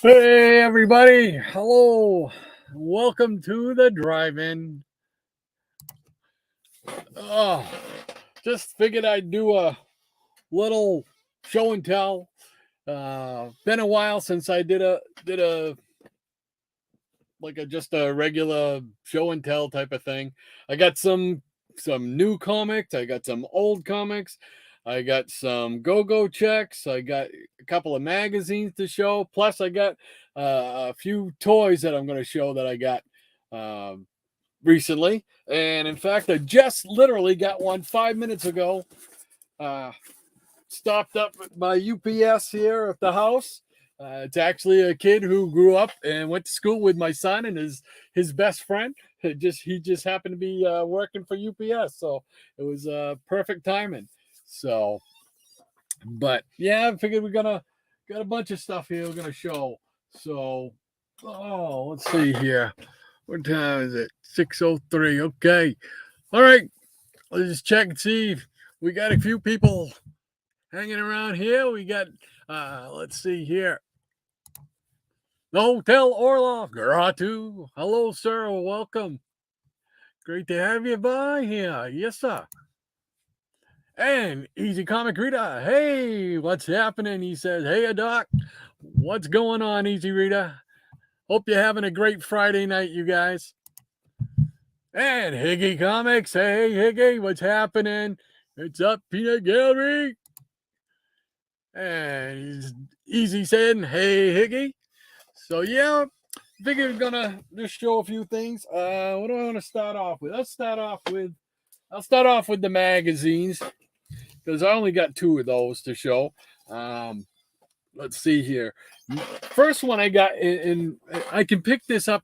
Hey everybody, hello. Welcome to the drive-in. Oh, just figured I'd do a little show and tell. Been a while since I did a just a regular show and tell type of thing. I got some new comics, I got some old comics, I got some go-go checks, I got a couple of magazines to show, plus I got a few toys that I'm going to show that I got recently. And in fact, I just literally got one 5 minutes ago. Uh, Stopped up at my UPS here at the house. It's actually a kid who grew up and went to school with my son and his best friend. He just happened to be working for UPS, so it was perfect timing. So, but yeah, I figured we're gonna got a bunch of stuff here we're gonna show. So, oh, let's see here. What time is it? 6:03. Okay. All right. Let's just check and see. We got a few people hanging around here. We got, let's see here. The Hotel Orloff, Gratu. Hello, sir. Welcome. Great to have you by here. Yes, sir. And Easy Comic Rita. Hey, what's happening? He says, hey, Doc. What's going on, Easy Rita? Hope you're having a great Friday night, you guys. And Higgy Comics. Hey, Higgy, what's happening? It's up, Peanut Gallery. And he's Easy saying, hey, Higgy. So, yeah, I figured we're gonna just show a few things. What do I want to start off with? I'll start off with the magazines because I only got two of those to show. Um, let's see here. First one I got I can pick this up.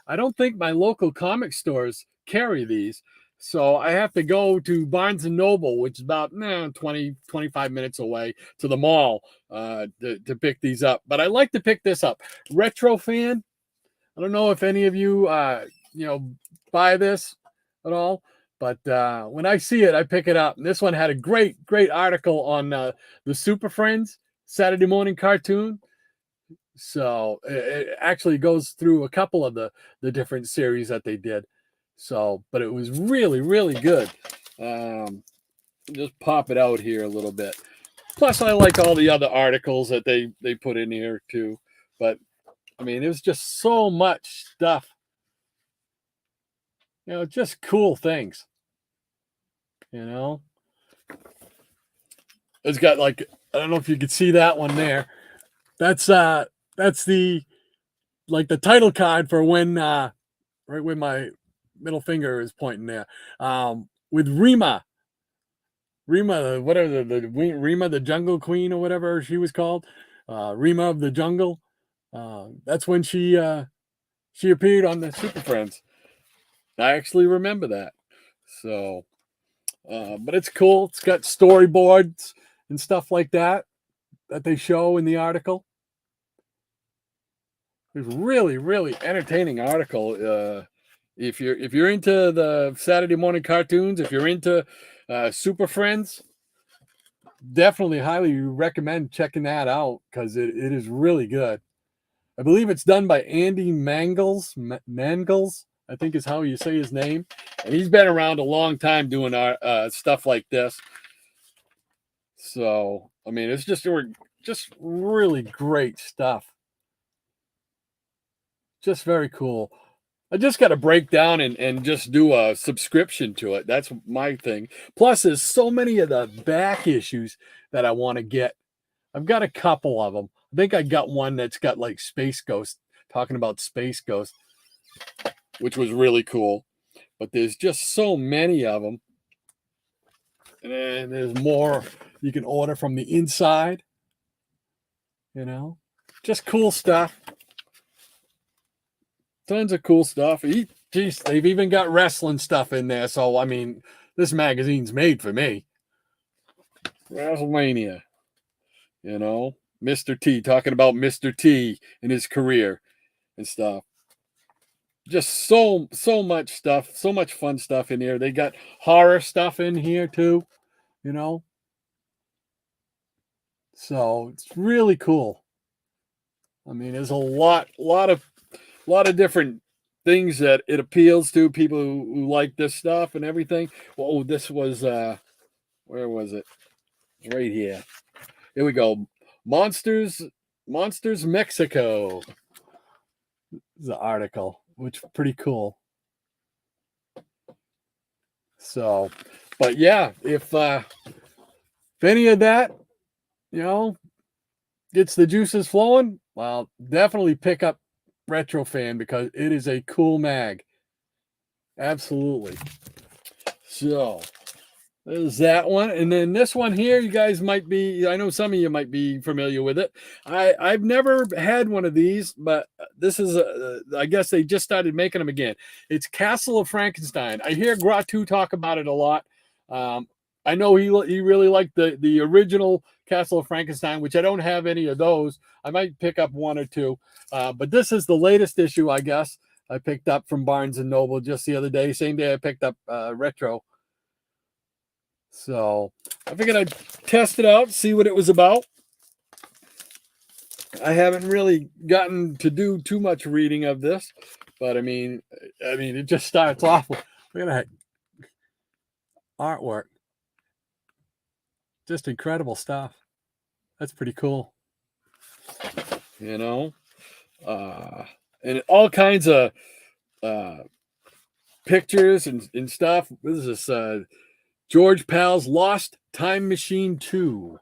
I don't think my local comic stores carry these. So I have to go to Barnes and Noble, which is about 20, 25 minutes away to the mall to pick these up. But I like to pick this up. Retro Fan. I don't know if any of you, buy this at all. But when I see it, I pick it up. And this one had a great article on the Super Friends Saturday morning cartoon. So it actually goes through a couple of the different series that they did. So, but it was really good. Just pop it out here a little bit. Plus, I like all the other articles that they put in here too. But I mean, it was just so much stuff. Just cool things. You know, it's got like I don't know if you could see that one there. That's the like the title card for when right when my middle finger is pointing there. With Rima, whatever the Rima, the Jungle Queen or whatever she was called, Rima of the Jungle. That's when she appeared on the Super Friends. I actually remember that. So, but it's cool. It's got storyboards and stuff like that they show in the article. It's really entertaining article. If you're into the Saturday morning cartoons, if you're into Super Friends, definitely highly recommend checking that out because it is really good. I believe it's done by Andy Mangles, I think is how you say his name, and he's been around a long time doing our stuff like this. So I mean, it's just really great stuff. Just very cool. I just got to break down and just do a subscription to it. That's my thing. Plus, there's so many of the back issues that I want to get. I've got a couple of them. I think I got one that's got like Space Ghost, talking about Space Ghost, which was really cool. But there's just so many of them. And there's more you can order from the inside, just cool stuff. Tons of cool stuff. Geez, they've even got wrestling stuff in there. So, I mean, this magazine's made for me. WrestleMania, Mr. T, talking about Mr. T and his career and stuff. Just so much stuff, so much fun stuff in here. They got horror stuff in here too, you know. So it's really cool. I mean, there's a lot of different things that it appeals to people who like this stuff and everything. Well, this was where was it? It's right here. Here we go. Monsters Mexico. The article, which is pretty cool. So, but yeah, if any of that, gets the juices flowing, well, definitely pick up Retro Fan because it is a cool mag. Absolutely. So there's that one. And then this one here, you guys might be, I know some of you might be familiar with it. I've never had one of these, but this is, I guess they just started making them again. It's Castle of Frankenstein. I hear Gratu talk about it a lot. I know he really liked the original Castle of Frankenstein, which I don't have any of those. I might pick up one or two. But this is the latest issue, I guess. I picked up from Barnes & Noble just the other day. Same day I picked up Retro. So I figured I'd test it out, see what it was about. I haven't really gotten to do too much reading of this, but I mean, it just starts off with, look at that artwork. Just incredible stuff. That's pretty cool. And all kinds of pictures and stuff. This is this George Pal's Lost Time Machine 2.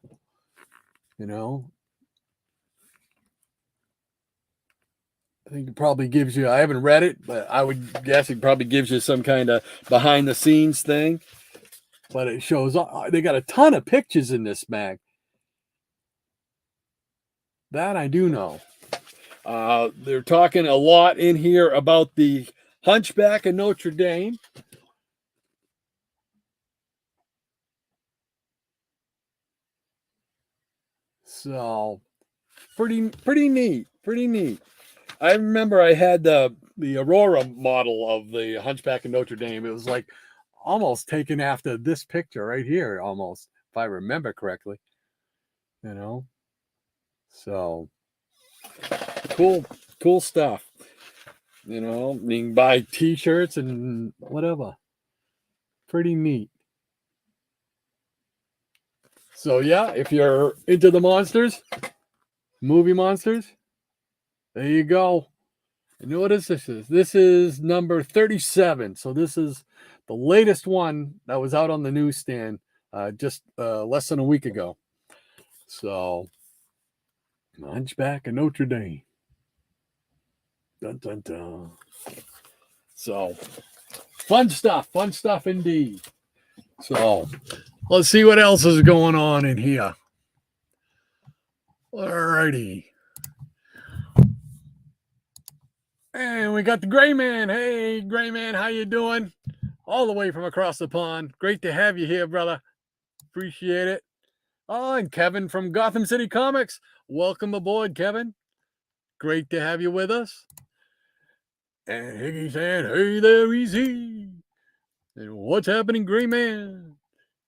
I think it probably gives you, I haven't read it, but I would guess it probably gives you some kind of behind the scenes thing. But it shows, they got a ton of pictures in this mag. That I do know. They're talking a lot in here about the Hunchback of Notre Dame. So pretty neat. I remember I had the Aurora model of the Hunchback of Notre Dame. It was like almost taken after this picture right here, almost, if I remember correctly. So cool stuff. You can buy t-shirts and whatever. Pretty neat. So yeah, if you're into the monsters, movie monsters, there you go. And what is this? This is number 37. So this is the latest one that was out on the newsstand just less than a week ago. So Hunchback of Notre Dame. Dun, dun, dun. So fun stuff indeed. So let's see what else is going on in here. Alrighty. And we got the Gray Man. Hey, Gray Man, how you doing? All the way from across the pond. Great to have you here, brother. Appreciate it. Oh, and Kevin from Gotham City Comics. Welcome aboard, Kevin. Great to have you with us. And Higgy saying, hey there, Easy. And what's happening, Gray Man?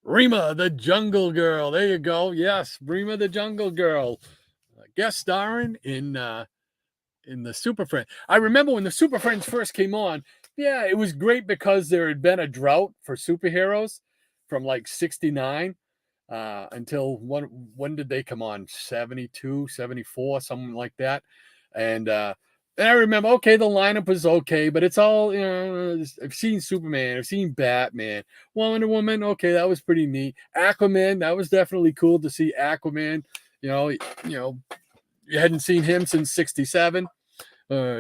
Rima, the Jungle Girl. There you go. Yes, Rima, the Jungle Girl. Guest starring in the Super Friends. I remember when the Super Friends first came on, yeah, it was great because there had been a drought for superheroes from like 69 until when did they come on? 72, 74, something like that. And I remember, okay, the lineup was okay, but it's all, I've seen Superman, I've seen Batman, Wonder Woman, okay, that was pretty neat. Aquaman, that was definitely cool to see Aquaman. You hadn't seen him since 67,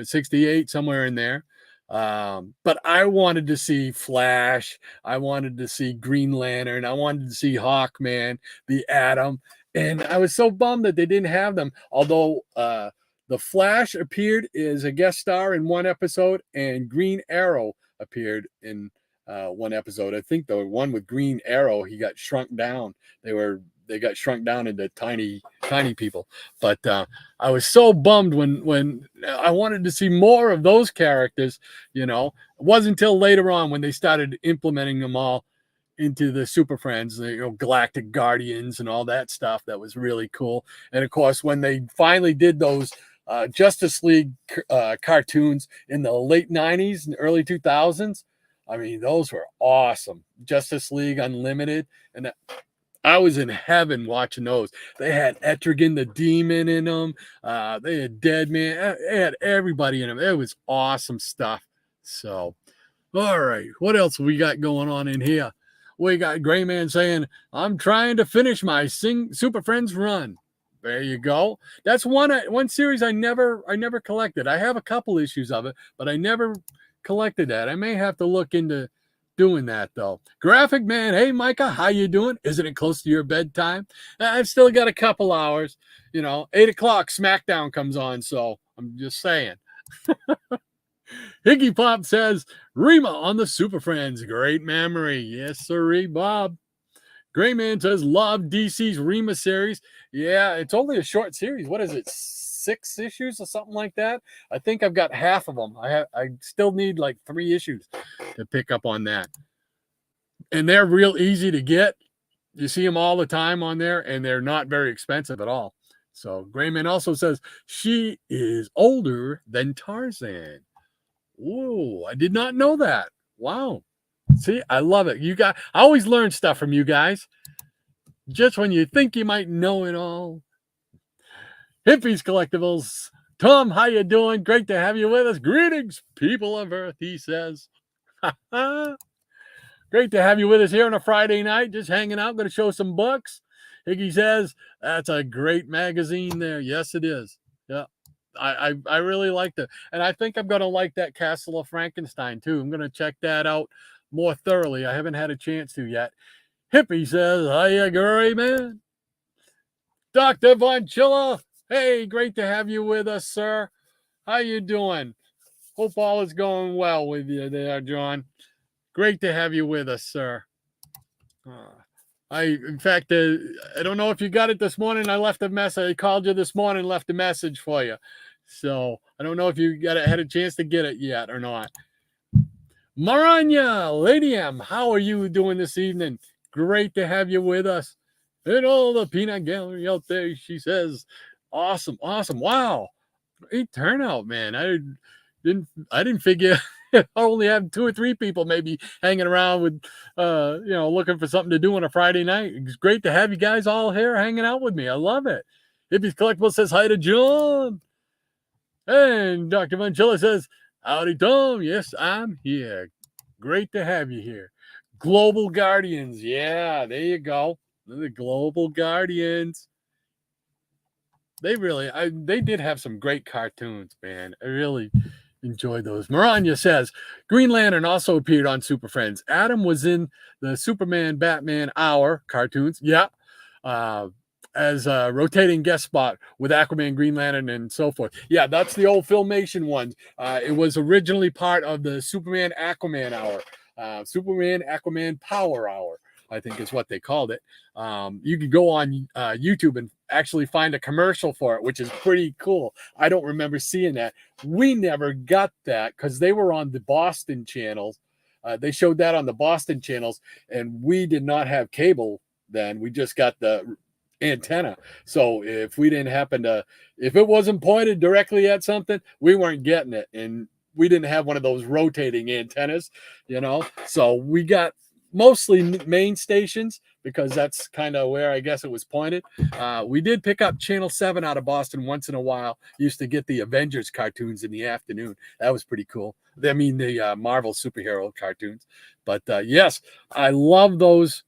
68, somewhere in there. But I wanted to see Flash. I wanted to see Green Lantern. I wanted to see Hawkman, the Atom. And I was so bummed that they didn't have them. Although the Flash appeared as a guest star in one episode, and Green Arrow appeared in one episode. I think the one with Green Arrow, he got shrunk down. They got shrunk down into tiny people. But I was so bummed when I wanted to see more of those characters. It wasn't until later on when they started implementing them all into the Super Friends, Galactic Guardians and all that stuff that was really cool. And of course, when they finally did those Justice League cartoons in the late 90s and early 2000s. I mean, those were awesome. Justice League Unlimited. And I was in heaven watching those. They had Etrigan the Demon in them. They had Deadman. They had everybody in them. It was awesome stuff. So, all right. What else we got going on in here? We got Gray Man saying, I'm trying to finish my Super Friends run. There you go. That's one series I never collected. I have a couple issues of it, but I never collected that. I may have to look into doing that though. Graphic Man, hey Micah, how you doing? Isn't it close to your bedtime? I've still got a couple hours. 8 o'clock SmackDown comes on, so I'm just saying. Higgy Pop says, Rima on the Super Friends. Great memory. Yes, sirree, Bob. Gray Man says, love DC's Rima series. Yeah, it's only a short series. What is it, 6 issues or something like that? I think I've got half of them. I still need like 3 issues to pick up on that. And they're real easy to get. You see them all the time on there, and they're not very expensive at all. So Gray Man also says, she is older than Tarzan. Ooh, I did not know that. Wow. See, I love it. I always learn stuff from you guys. Just when you think you might know it all. Hippies Collectibles. Tom, how you doing? Great to have you with us. Greetings, people of Earth, he says. Great to have you with us here on a Friday night. Just hanging out. Going to show some books. Higgy says, that's a great magazine there. Yes, it is. Yeah. I really liked it. And I think I'm going to like that Castle of Frankenstein, too. I'm going to check that out more thoroughly. I haven't had a chance to yet. Hippie says, hiya, Gray Man. Dr. Von Chilla, hey, great to have you with us, sir. How you doing? Hope all is going well with you there, John. Great to have you with us, sir. In fact, I don't know if you got it this morning. I left a message. I called you this morning, left a message for you. So I don't know if you had a chance to get it yet or not. Maranya, Lady M, how are you doing this evening? Great to have you with us. And all the peanut gallery out there, she says, awesome. Wow. Great turnout, man. I didn't figure I only have 2 or 3 people maybe hanging around with looking for something to do on a Friday night. It's great to have you guys all here hanging out with me. I love it. Hippies Collectible says hi to John. And Dr. Manchilla says, howdy, Tom. Yes, I'm here. Great to have you here. Global Guardians. Yeah, there you go. The Global Guardians. They did have some great cartoons, man. I really enjoyed those. Maranya says, Green Lantern also appeared on Super Friends. Adam was in the Superman Batman Hour cartoons. Yeah. As a rotating guest spot with Aquaman, Green Lantern, and so forth. Yeah, that's the old Filmation one. It was originally part of the Superman Aquaman Hour. Superman Aquaman Power Hour, I think is what they called it. You could go on YouTube and actually find a commercial for it, which is pretty cool. I don't remember seeing that. We never got that because they were on the Boston channels. They showed that on the Boston channels, and we did not have cable then. We just got the antenna. So if it wasn't pointed directly at something, we weren't getting it. And we didn't have one of those rotating antennas, so we got mostly main stations because that's kind of where I guess it was pointed. We did pick up Channel 7 out of Boston once in a while. Used to get the Avengers cartoons in the afternoon. That was pretty cool. I mean, the Marvel superhero cartoons. But yes, I love those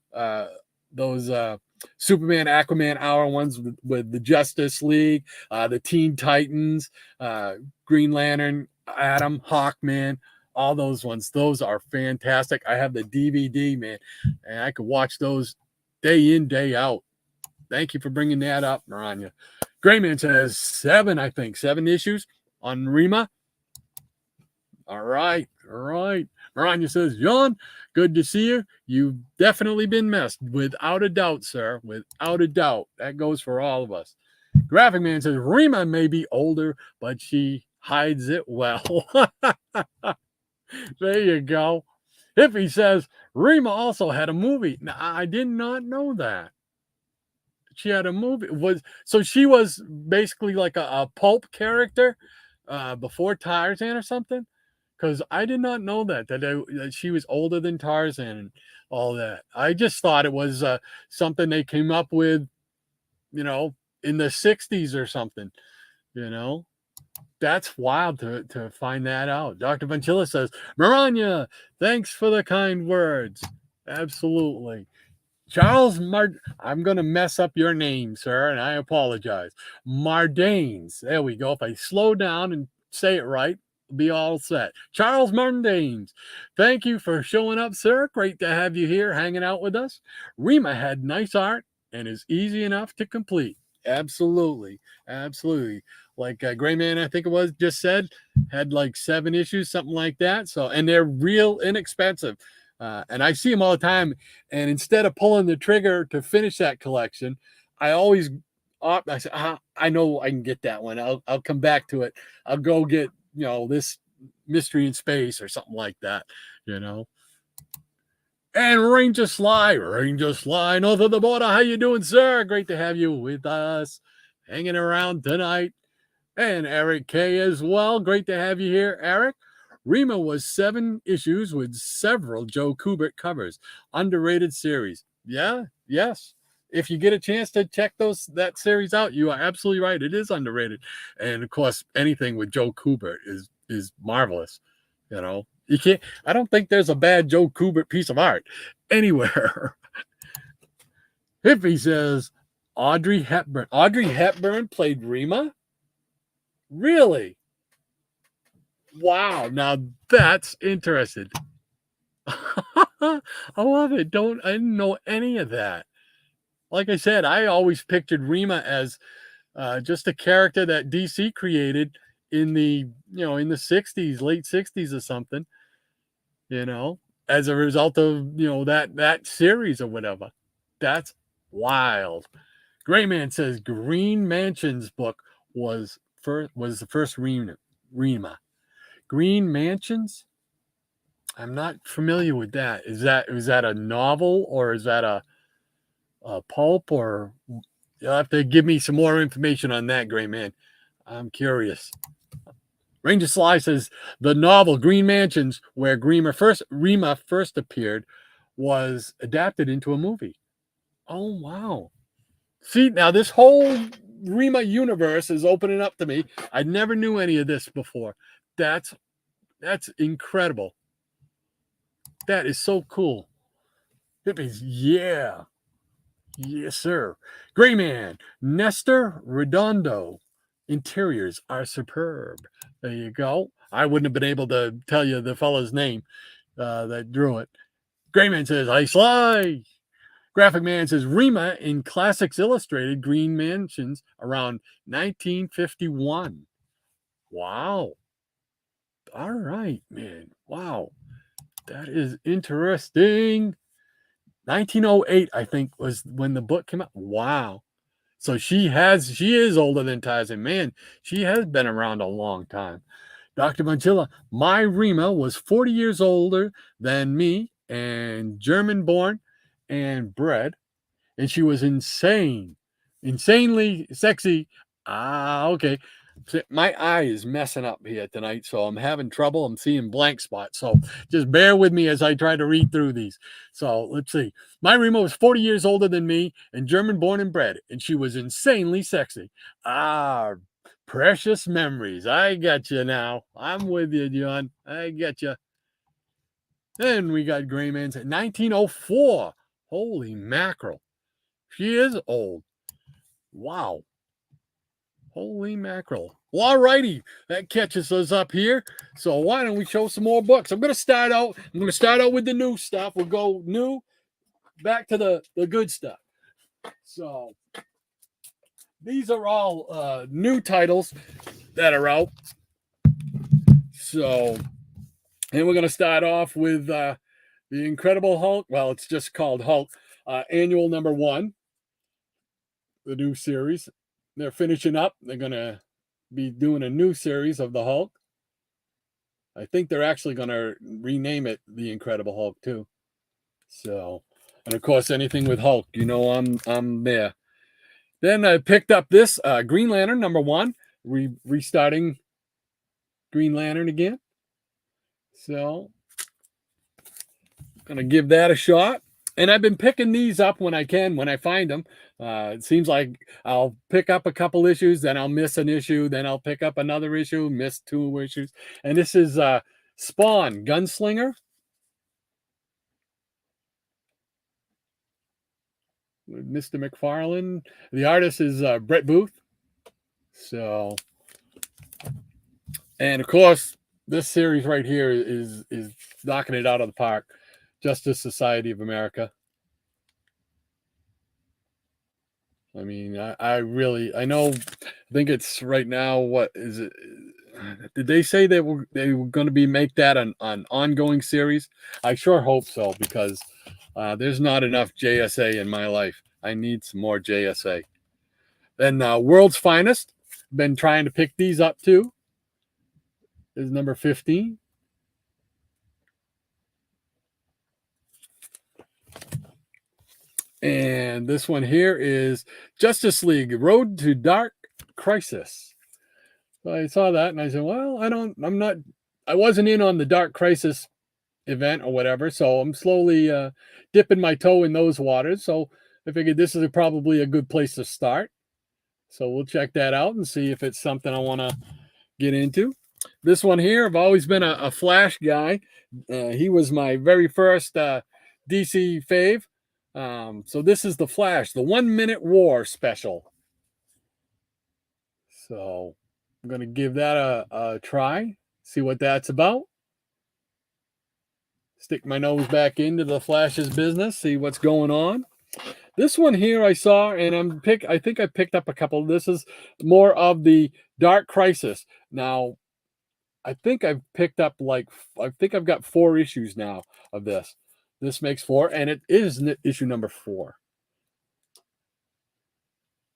Superman, Aquaman Hour ones with the Justice League, the Teen Titans, Green Lantern, Adam, Hawkman, all those ones. Those are fantastic. I have the DVD, man, and I could watch those day in, day out. Thank you for bringing that up, Maranya. Grayman says 7 issues on Rima. All right. Maranya says, John, good to see you. You've definitely been missed. Without a doubt, sir. Without a doubt. That goes for all of us. Graphic Man says, Rima may be older, but she hides it well. There you go. Hippie says, Rima also had a movie. Now, I did not know that. she had a movie. So she was basically like a pulp character before Tarzan or something? Because I did not know that she was older than Tarzan and all that. I just thought it was something they came up with, you know, in the 60s or something, you know. That's wild to find that out. Dr. Vanchilla says, Maranya, thanks for the kind words. Absolutely. I'm going to mess up your name, sir, and I apologize. Mardanes. There we go. If I slow down and say it right, be all set. Charles Mardanes. Thank you for showing up, sir. Great to have you here hanging out with us. Rima had nice art and is easy enough to complete. Absolutely. Absolutely. Like Gray Man, I think it was, just said, had like 7 issues, something like that. So, and they're real inexpensive. And I see them all the time. And instead of pulling the trigger to finish that collection, I always opt. I say, I know I can get that one. I'll come back to it. I'll go get, you know, this Mystery in Space or something like that, you know. And Ranger Sly, north of the border. How you doing, sir? Great to have you with us, hanging around tonight. And Eric K as well. Great to have you here, Eric. Rima was 7 issues with several Joe Kubert covers. Underrated series. Yeah, yes. If you get a chance to check that series out, you are absolutely right. It is underrated. And of course, anything with Joe Kubert is marvelous. You know, you can't. I don't think there's a bad Joe Kubert piece of art anywhere. Hippie says Audrey Hepburn. Audrey Hepburn played Rima? Really? Wow. Now that's interesting. I love it. I didn't know any of that. Like I said, I always pictured Rima as just a character that DC created in the 60s, late 60s or something, you know, as a result of, you know, that series or whatever. That's wild. Gray Man says Green Mansion's book was the first Rima. Green Mansions? I'm not familiar with that. Is that a novel or is that a pulp? Or you'll have to give me some more information on that, Gray Man. I'm curious. Ranger Sly says the novel Green Mansions, where Rima first appeared, was adapted into a movie. Oh wow! See, now this whole Rima universe is opening up to me. I never knew any of this before. That's incredible. That is so cool. Hippies, yeah. Yes, sir. Gray Man, Nestor Redondo. Interiors are superb. There you go. I wouldn't have been able to tell you the fellow's name that drew it. Gray Man says, I Sly. Graphic Man says, Rima in Classics Illustrated Green Mansions around 1951. Wow. All right, man. Wow. That is interesting. 1908, I think, was when the book came out. Wow. So she is older than Tarzan. Man, she has been around a long time. Dr. Manchilla, my Rima was 40 years older than me and German born and bred. And she was insanely sexy. Okay. My eye is messing up here tonight, so I'm having trouble. I'm seeing blank spots. So just bear with me as I try to read through these. So let's see. My Rima was 40 years older than me and German born and bred, and she was insanely sexy. Precious memories. I got you now. I'm with you, John. I get you. Then we got Gray Man's at 1904. Holy mackerel. She is old. Wow. Holy mackerel. Well, all righty. That catches us up here. So why don't we show some more books? I'm going to start out with the new stuff. We'll go new, back to the good stuff. So these are all new titles that are out. So, and we're going to start off with the Incredible Hulk. Well, it's just called Hulk. Annual number 1. The new series. They're finishing up. They're going to be doing a new series of the Hulk. I think they're actually going to rename it The Incredible Hulk too. So, and of course, anything with Hulk, you know, I'm there. Then I picked up this Green Lantern #1, restarting Green Lantern again. So gonna give that a shot. And I've been picking these up when I can, when I find them. It seems like I'll pick up a couple issues, then I'll miss an issue, then I'll pick up another issue, miss 2 issues. And this is Spawn, Gunslinger. With Mr. McFarlane. The artist is Brett Booth. So, and of course, this series right here is knocking it out of the park. Justice Society of America. I mean, I think it's right now. What is it? Did they say they were going to make that an ongoing series? I sure hope so, because there's not enough JSA in my life. I need some more JSA. Then World's Finest. Been trying to pick these up too. This is number 15. And this one here is Justice League Road to Dark Crisis. So I saw that and I said, well, I wasn't in on the Dark Crisis event or whatever, so I'm slowly dipping my toe in those waters. So I figured this is probably a good place to start. So we'll check that out and see if it's something I want to get into. This one here, I've always been a Flash guy. He was my very first DC fave. So this is the Flash, the 1 Minute War special. So I'm going to give that a try, see what that's about. Stick my nose back into the Flash's business, see what's going on. This one here I saw, and I think I picked up a couple. This is more of the Dark Crisis. Now, I think I've picked up I've got 4 issues now of this. This makes 4, and it is issue number 4.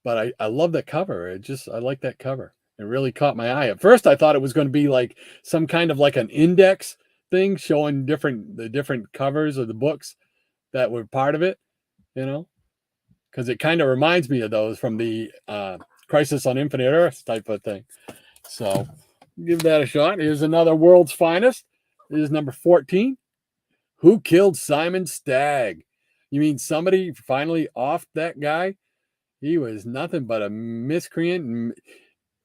But I love that cover. I like that cover. It really caught my eye. At first, I thought it was going to be like some kind of like an index thing showing the different covers of the books that were part of it, because it kind of reminds me of those from the Crisis on Infinite Earths type of thing. So give that a shot. Here's another World's Finest. This is number 14. Who killed Simon Stagg? You mean somebody finally offed that guy? He was nothing but a miscreant and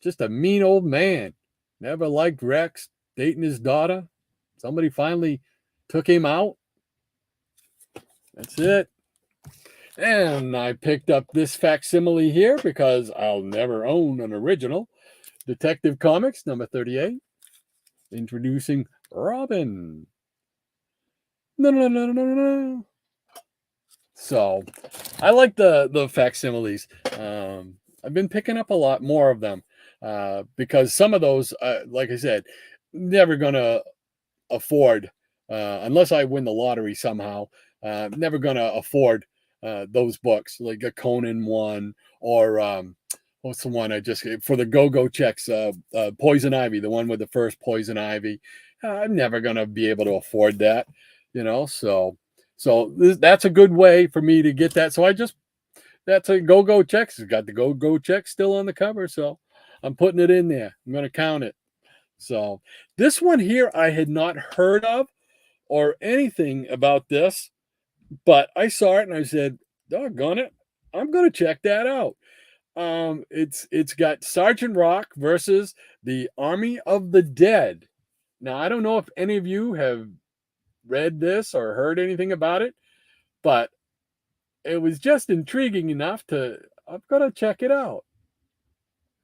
just a mean old man. Never liked Rex, dating his daughter. Somebody finally took him out. That's it. And I picked up this facsimile here because I'll never own an original. Detective Comics, number 38. Introducing Robin. No. So I like the facsimiles. I've been picking up a lot more of them because some of those, like I said, never going to afford, unless I win the lottery somehow, never going to afford those books, like a Conan one, or what's the one I just, for the go-go checks, Poison Ivy, the one with the first Poison Ivy. I'm never going to be able to afford that, so that's a good way for me to get that. So that's a go-go checks. It's got the go-go check still on the cover, so I'm putting it in there. I'm going to count it. So this one here, I had not heard of or anything about this, but I saw it and I said, doggone it, I'm going to check that out. It's got Sergeant Rock versus the Army of the Dead. Now, I don't know if any of you have read this or heard anything about it, but it was just intriguing enough I've got to check it out.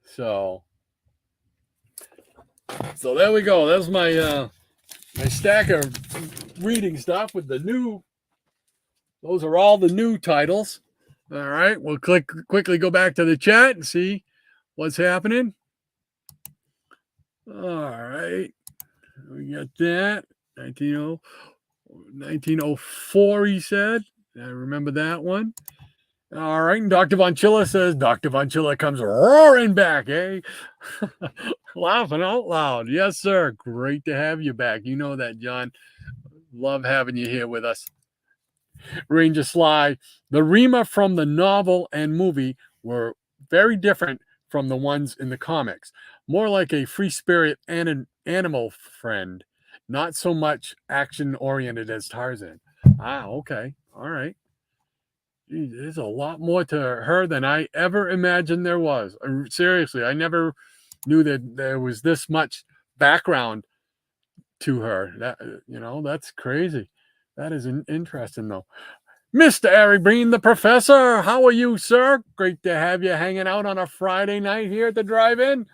So there we go. That's my my stack of reading stuff with those are all the new titles. All right, we'll quickly go back to the chat and see what's happening. All right, we got that. 1904, he said. I remember that one. All right, and Dr. Von Chilla says, Dr. Von Chilla comes roaring back, eh? Laughing out loud. Yes, sir. Great to have you back. You know that, John. Love having you here with us. Ranger Sly, the Rima from the novel and movie were very different from the ones in the comics. More like a free spirit and an animal friend, not so much action oriented as Tarzan. Ah, okay. All right. Gee, there's a lot more to her than I ever imagined there was. Seriously, I never knew that there was this much background to her. That that's crazy. That is interesting, though. Mr. Eric Breen, the professor, how are you, sir? Great to have you hanging out on a Friday night here at the drive-in.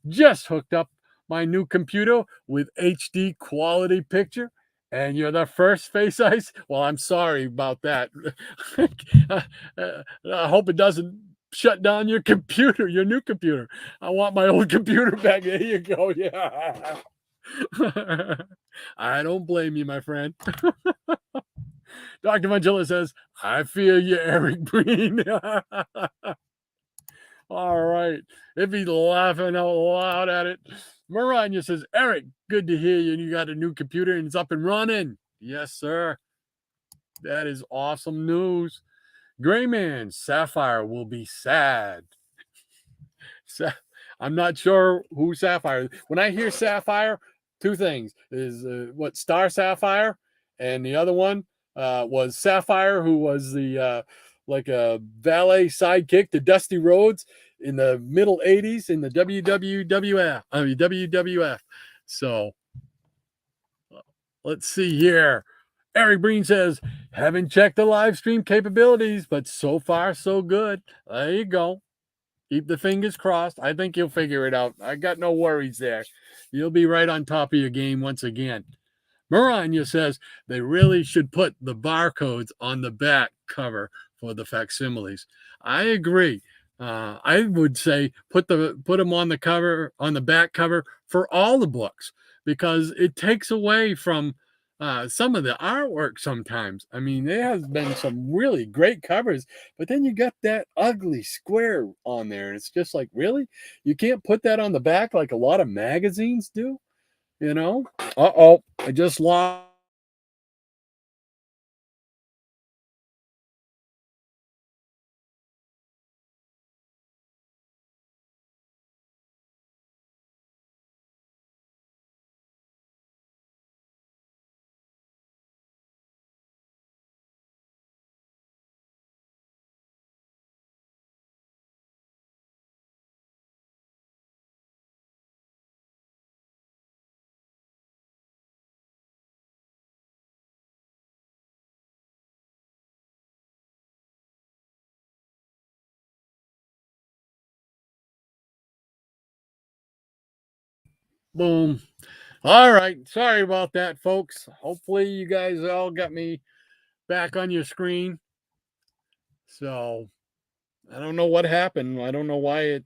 Just hooked up my new computer with HD quality picture, and you're the first face I see. Well, I'm sorry about that. I hope it doesn't shut down your computer, your new computer. I want my old computer back. There you go. Yeah. I don't blame you, my friend. Dr. Mangilla says, I feel you, Eric Breen. All right. If he's laughing out loud at it. Maranya says, Eric, good to hear you. You got a new computer and it's up and running. Yes, sir. That is awesome news. Grayman, Sapphire will be sad. I'm not sure who Sapphire. When I hear Sapphire, two things is what Star Sapphire, and the other one was Sapphire, who was the like a valet sidekick to Dusty Rhodes in the middle '80s in the WWF. So let's see here. Eric Breen says, haven't checked the live stream capabilities, but so far so good. There you go. Keep the fingers crossed. I think you'll figure it out. I got no worries there. You'll be right on top of your game once again. Maranya says they really should put the barcodes on the back cover for the facsimiles. I agree. I would say put them on the cover, on the back cover for all the books, because it takes away from some of the artwork sometimes. I mean, there has been some really great covers, but then you got that ugly square on there. And it's just like, really? You can't put that on the back like a lot of magazines do? Uh-oh, I just lost. Boom. All right. Sorry about that, folks. Hopefully you guys all got me back on your screen. So I don't know what happened. I don't know why it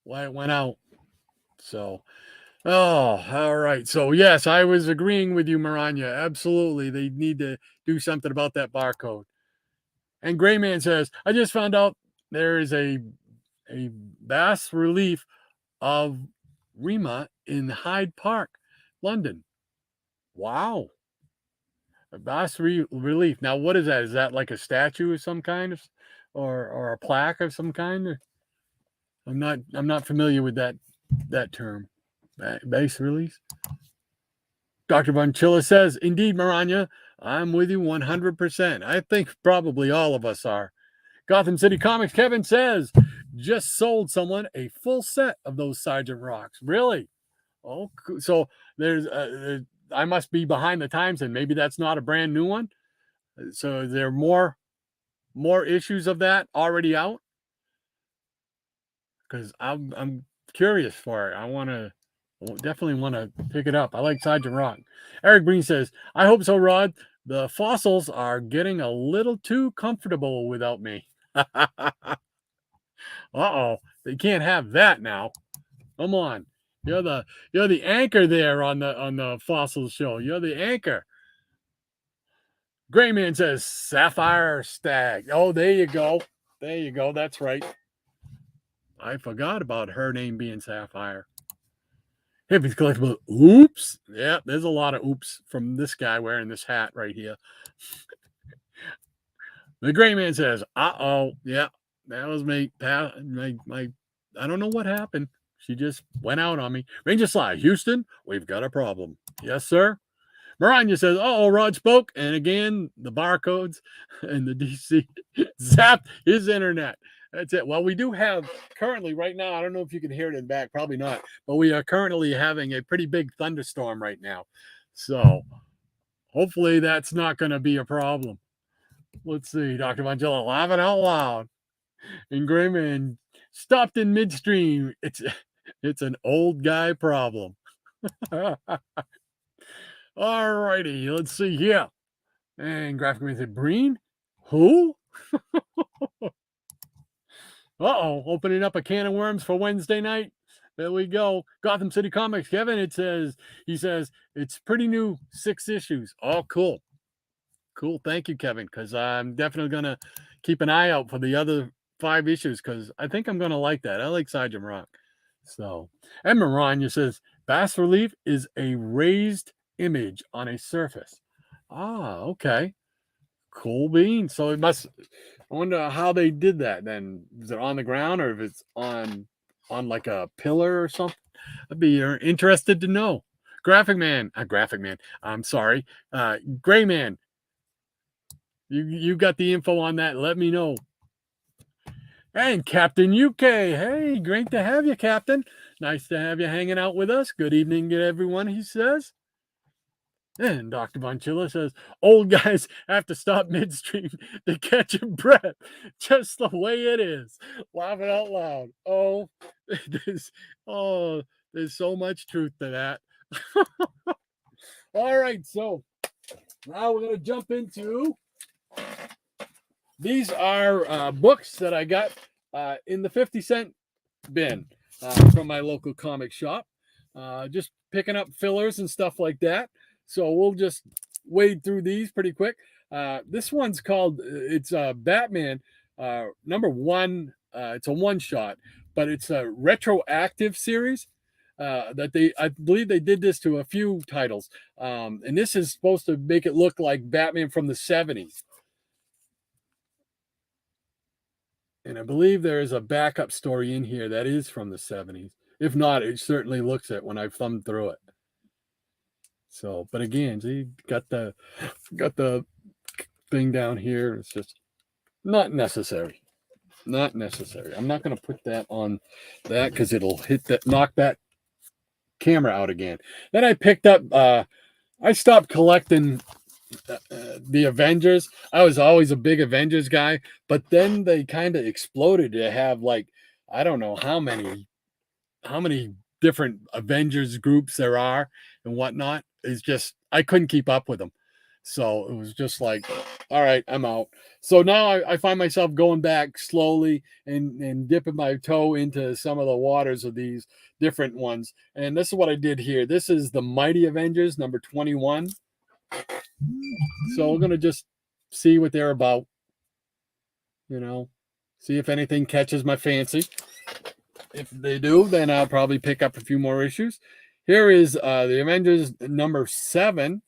went out. So all right. So yes, I was agreeing with you, Maranya. Absolutely. They need to do something about that barcode. And Grayman says, I just found out there is a bas relief of Rima in Hyde Park, London. Wow. A bas relief. Now, what is that? Is that like a statue of some kind of, or a plaque of some kind? I'm not familiar with that term. Base release. Dr. Bonchilla says, indeed, Maranya, I'm with you 100%. I think probably all of us are. Gotham City Comics, Kevin says, just sold someone a full set of those Sergeant Rocks. Really? Oh, so there's I must be behind the times, and maybe that's not a brand new one. So there are more issues of that already out, because I'm curious for it. Definitely want to pick it up. I like Sergeant Rock. Eric Breen says, I hope so, Rod. The fossils are getting a little too comfortable without me. Uh-oh. They can't have that now. Come on. You're the anchor there on the fossil show. You're the anchor. Grayman says Sapphire Stag. Oh, there you go. There you go. That's right. I forgot about her name being Sapphire. Hippies collectible. Oops. Yeah, there's a lot of oops from this guy wearing this hat right here. The Gray Man says, uh-oh. Yeah, That was my I don't know what happened. She just went out on me. Ranger Sly, Houston, we've got a problem. Yes, sir. Maranya says, oh, Rod spoke. And again, the barcodes and the DC zapped his internet. That's it. Well, we do have currently right now, I don't know if you can hear it in back, probably not, but we are currently having a pretty big thunderstorm right now. So hopefully that's not going to be a problem. Let's see. Dr. Mangella laughing out loud. And Grayman stopped in midstream. It's an old guy problem. All righty, let's see here. And Graphic Man said, Breen? Who? Uh-oh, opening up a can of worms for Wednesday night. There we go. Gotham City Comics. Kevin, he says, it's pretty new, 6 issues. Oh, cool. Cool. Thank you, Kevin, because I'm definitely going to keep an eye out for the other 5 issues because I think I'm going to like that. I like Sergeant Rock. So, and Maranya says, bas relief is a raised image on a surface. Ah, okay. Cool beans. So it must, I wonder how they did that then. Is it on the ground or if it's on like a pillar or something? I'd be interested to know. Graphic Man. I'm sorry. Gray Man. You got the info on that. Let me know. And Captain UK. Hey, great to have you, Captain. Nice to have you hanging out with us. Good evening to everyone, he says. And Dr. Bonchilla says, old guys have to stop midstream to catch a breath. Just the way it is. Laughing out loud. Oh, there's so much truth to that. All right, so now we're going to jump into, these are books that I got in the 50-cent bin from my local comic shop. Just picking up fillers and stuff like that. So we'll just wade through these pretty quick. This one's called, it's Batman #1. It's a one-shot, but it's a retroactive series that I believe they did this to a few titles. And this is supposed to make it look like Batman from the 70s. And I believe there is a backup story in here that is from the 70s. If not, it certainly looks it when I've thumbed through it. So, but again, see, got the thing down here. It's just not necessary. Not necessary. I'm not going to put that on that because it'll knock that camera out again. Then I picked up, I stopped collecting the Avengers. I was always a big Avengers guy, but then they kind of exploded to have like, I don't know how many different Avengers groups there are and whatnot. It's just, I couldn't keep up with them. So it was just like, all right, I'm out. So now I find myself going back slowly and dipping my toe into some of the waters of these different ones. And this is what I did here. This is the Mighty Avengers #21. So we're going to just see what they're about. You know, see if anything catches my fancy. If they do, then I'll probably pick up a few more issues. Here is the Avengers #7.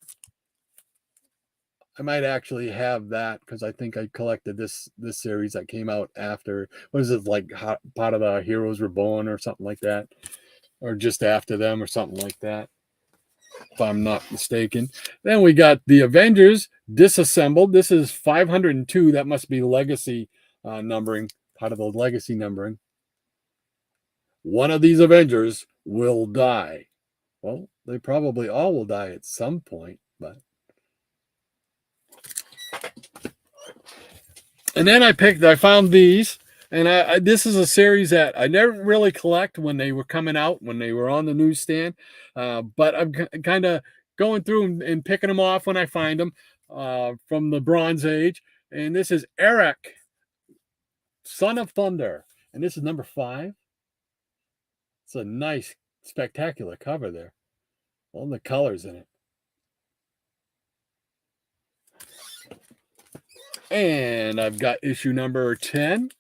I might actually have that because I think I collected this series that came out after. What is it, like part of the Heroes Reborn or something like that, or just after them or something like that, if I'm not mistaken. Then we got the Avengers Disassembled. This is 502. That must be legacy numbering, part of the legacy numbering. One of these Avengers will die. Well, they probably all will die at some point, but. And then I found these, and this is a series that I never really collect when they were coming out, when they were on the newsstand. But I'm kind of going through and picking them off when I find them from the Bronze Age. And this is Eric, Son of Thunder. And this is #5. It's a nice, spectacular cover there. All the colors in it. And I've got issue number 10.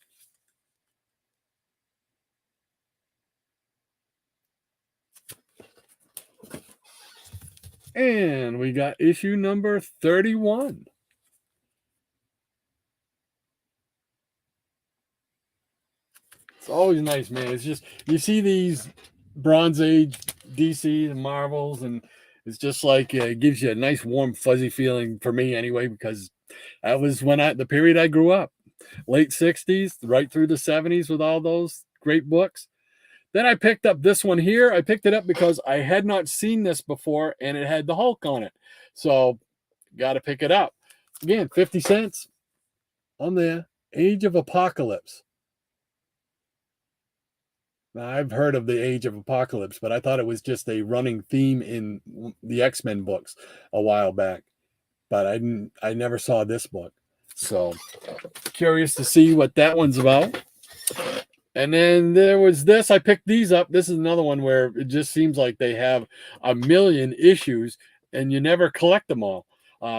And we got issue number 31. always nice, man. It's just you see these Bronze Age DC and Marvels, and it's just like it gives you a nice, warm, fuzzy feeling for me, anyway, because that was when the period I grew up, late '60s, right through the '70s, with all those great books. Then I picked up this one here. I picked it up because I had not seen this before, and it had the Hulk on it, so got to pick it up. Again, 50 cents on there. Age of Apocalypse. Now, I've heard of the Age of Apocalypse, but I thought it was just a running theme in the X-Men books a while back. But I never saw this book. So curious to see what that one's about. And then there was this. I picked these up. This is another one where it just seems like they have a million issues and you never collect them all.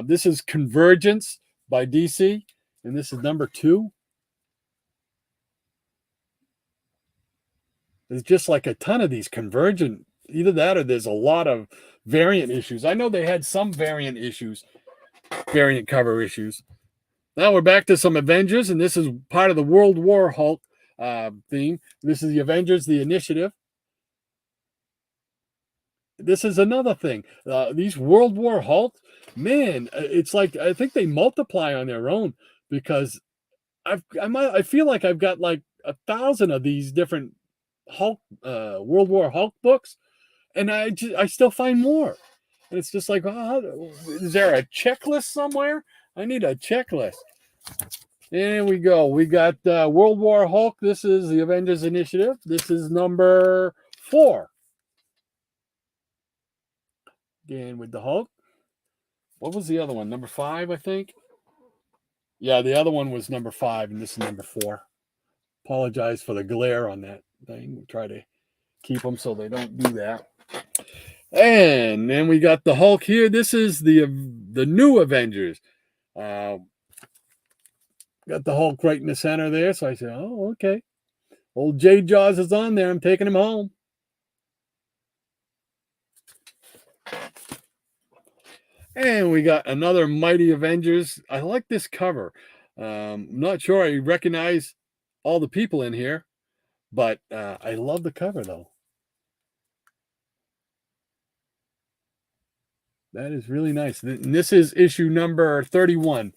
This is Convergence by DC, and this is number 2. There's just like a ton of these Convergent. Either that or there's a lot of variant issues. I know they had some variant cover issues. Now we're back to some Avengers, and this is part of the World War Hulk theme. This is the Avengers, the Initiative. This is another thing. These World War Hulk, man, it's like I think they multiply on their own, because I feel like I've got like 1,000 of these different Hulk World War Hulk books, and I still find more. And it's just like, is there a checklist somewhere? I need a checklist. And we go. We got World War Hulk. This is the Avengers Initiative. This is number 4. Again with the Hulk. What was the other one? Number 5, I think. Yeah, the other one was number 5, and this is number 4. Apologize for the glare on that thing. We try to keep them so they don't do that. And then we got the Hulk here. This is the new Avengers. Got the Hulk right in the center there. So I said, oh, okay. Old J Jaws is on there. I'm taking him home. And we got another Mighty Avengers. I like this cover. I'm not sure I recognize all the people in here, but I love the cover, though. That is really nice. And this is issue number 31.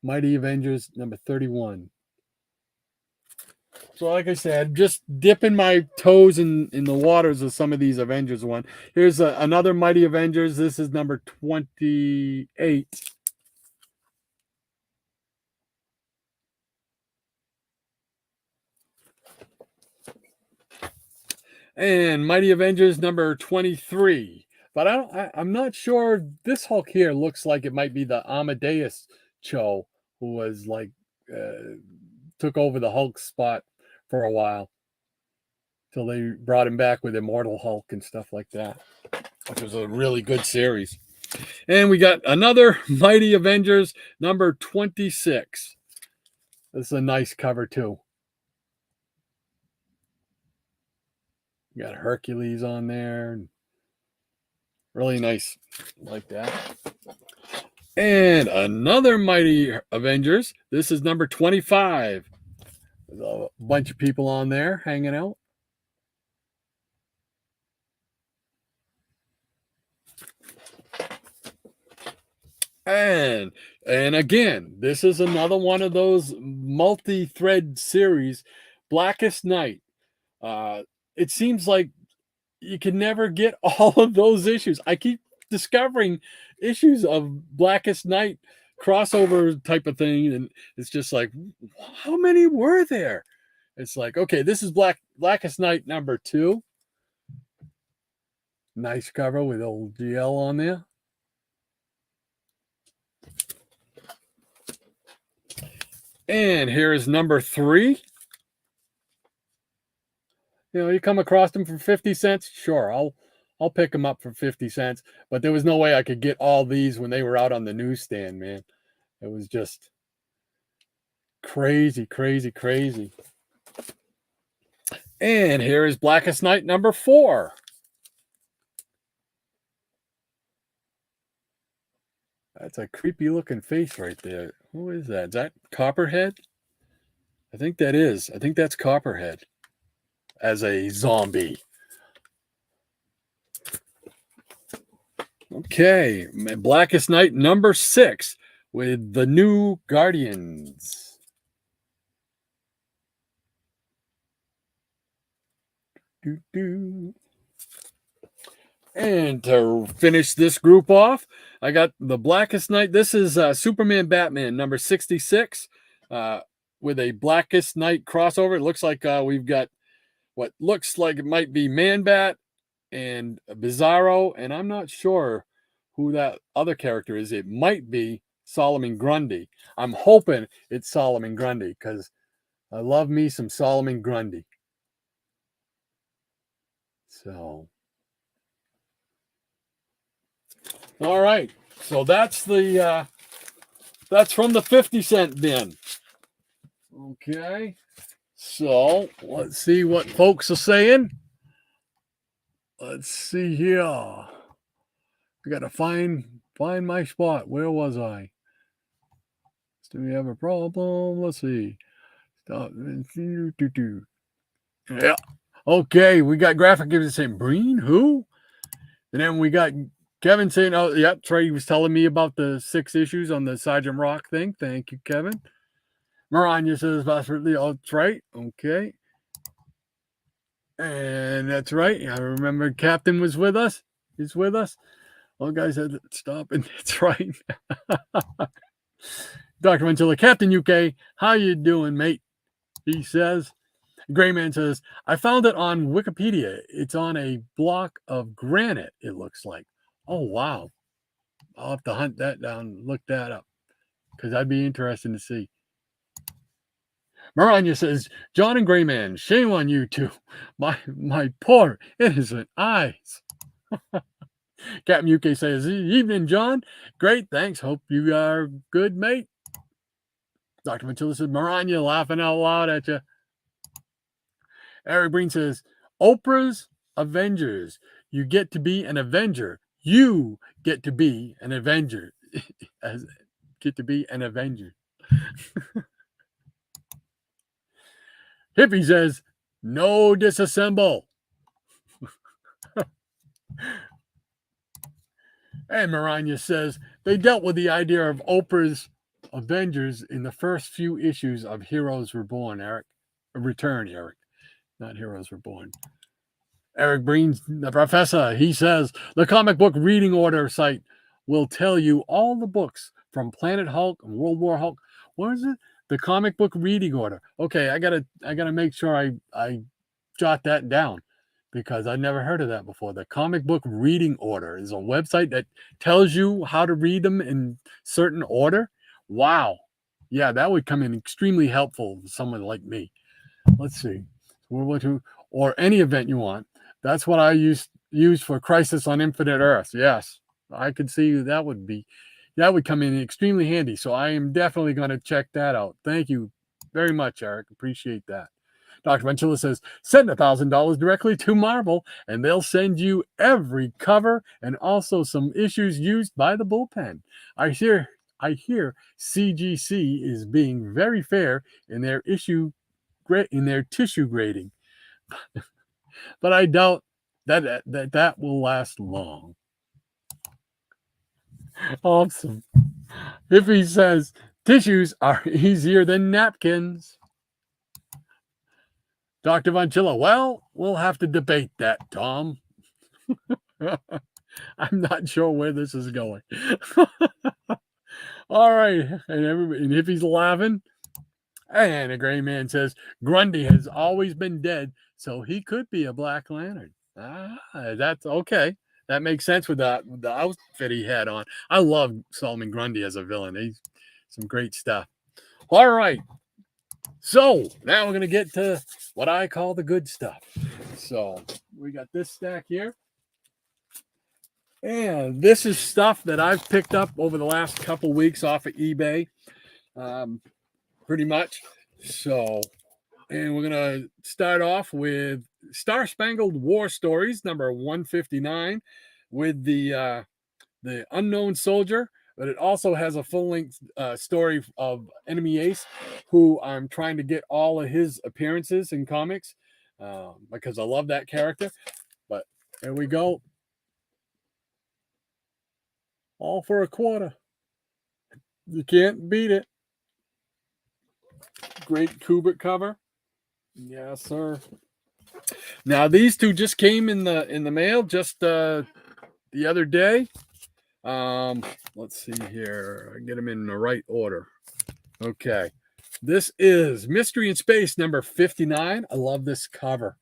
Mighty Avengers number 31. So like I said, just dipping my toes in the waters of some of these Avengers one. Here's another Mighty Avengers. This is number 28. And Mighty Avengers number 23. But I'm not sure. This Hulk here looks like it might be the Amadeus Cho, who was like took over the Hulk spot for a while till they brought him back with Immortal Hulk and stuff like that, which was a really good series. And we got another Mighty Avengers number 26. This is a nice cover too. You got Hercules on there. Really nice, like that. And another Mighty Avengers. This is number 25. There's a bunch of people on there hanging out. And again, this is another one of those multi-thread series, Blackest Night. It seems like you can never get all of those issues. I keep discovering issues of Blackest Night crossover type of thing, and it's just like, how many were there? It's like, okay, this is Blackest Night number 2. Nice cover with old GL on there. And here is number 3. You know, you come across them for 50 cents, sure, I'll pick them up for 50 cents. But there was no way I could get all these when they were out on the newsstand, man. It was just crazy, crazy, crazy. And here is Blackest Night number 4. That's a creepy looking face right there. Who is that? Is that Copperhead? I think that is. I think that's Copperhead. as a zombie. Okay, Blackest Night number 6 with the New Guardians. And to finish this group off, I got the Blackest Night. This is Superman Batman number 66 with a Blackest Night crossover. It looks like we've got what looks like it might be Man-Bat and Bizarro, and I'm not sure who that other character is. It might be Solomon Grundy. I'm hoping it's Solomon Grundy because I love me some Solomon Grundy. So, all right. So that's the that's from the 50-cent bin. Okay. So let's see what folks are saying. Let's see here. I gotta find my spot. Where was I? Do we have a problem? Let's see. Stop. Yeah. Okay, we got graphic givers saying Breen, who? And then we got Kevin saying, oh, yeah, Trey was telling me about the 6 issues on the Sergeant Rock thing. Thank you, Kevin. Maranya says, oh, that's right. Okay. And that's right. I remember Captain was with us. He's with us. All guys had to stop, and that's right. Dr. Mantilla, Captain UK, how you doing, mate? He says. Grayman says, I found it on Wikipedia. It's on a block of granite, it looks like. Oh, wow. I'll have to hunt that down and look that up because I'd be interested to see. Maranya says, John and Grayman, shame on you two. My poor innocent eyes. Captain UK says, evening, John. Great, thanks. Hope you are good, mate. Dr. Matilda says, Maranya laughing out loud at you. Eric Breen says, Oprah's Avengers. You get to be an Avenger. You get to be an Avenger. Get to be an Avenger. Hippie says, no disassemble. And Maranya says, they dealt with the idea of Oprah's Avengers in the first few issues of Heroes Reborn, Eric. Return, Eric. Not Heroes Reborn. Eric Breen, the professor, he says, the comic book reading order site will tell you all the books from Planet Hulk and World War Hulk. What is it? The comic book reading order. Okay, I gotta make sure I jot that down because I never heard of that before. The comic book reading order is a website that tells you how to read them in certain order. Wow. Yeah, that would come in extremely helpful for someone like me. Let's see. World War II, or any event you want. That's what I use for Crisis on Infinite Earth. Yes, I could see that would come in extremely handy. So I am definitely going to check that out. Thank you very much, Eric. Appreciate that. Dr. Manchilla says, send $1,000 directly to Marvel, and they'll send you every cover and also some issues used by the bullpen. I hear CGC is being very fair in their tissue grading. But I doubt that will last long. Awesome. If he says tissues are easier than napkins. Dr. Vanchilla, well, we'll have to debate that, Tom. I'm not sure where this is going. All right. And if he's laughing, and a gray man says, Grundy has always been dead, so he could be a Black Lantern. That's okay. That makes sense with the outfit he had on. I love Solomon Grundy as a villain. He's some great stuff. All right. So now we're going to get to what I call the good stuff. So we got this stack here. And this is stuff that I've picked up over the last couple weeks off of eBay. Pretty much. So, and we're going to start off with Star Spangled War Stories, number 159, with the unknown soldier, but it also has a full-length story of Enemy Ace, who I'm trying to get all of his appearances in comics. because I love that character. But here we go. All for a quarter. You can't beat it. Great Kubrick cover. Yes, sir. Now these two just came in the mail just the other day. Let's see here. I get them in the right order. Okay. This is Mystery in Space number 59. I love this cover.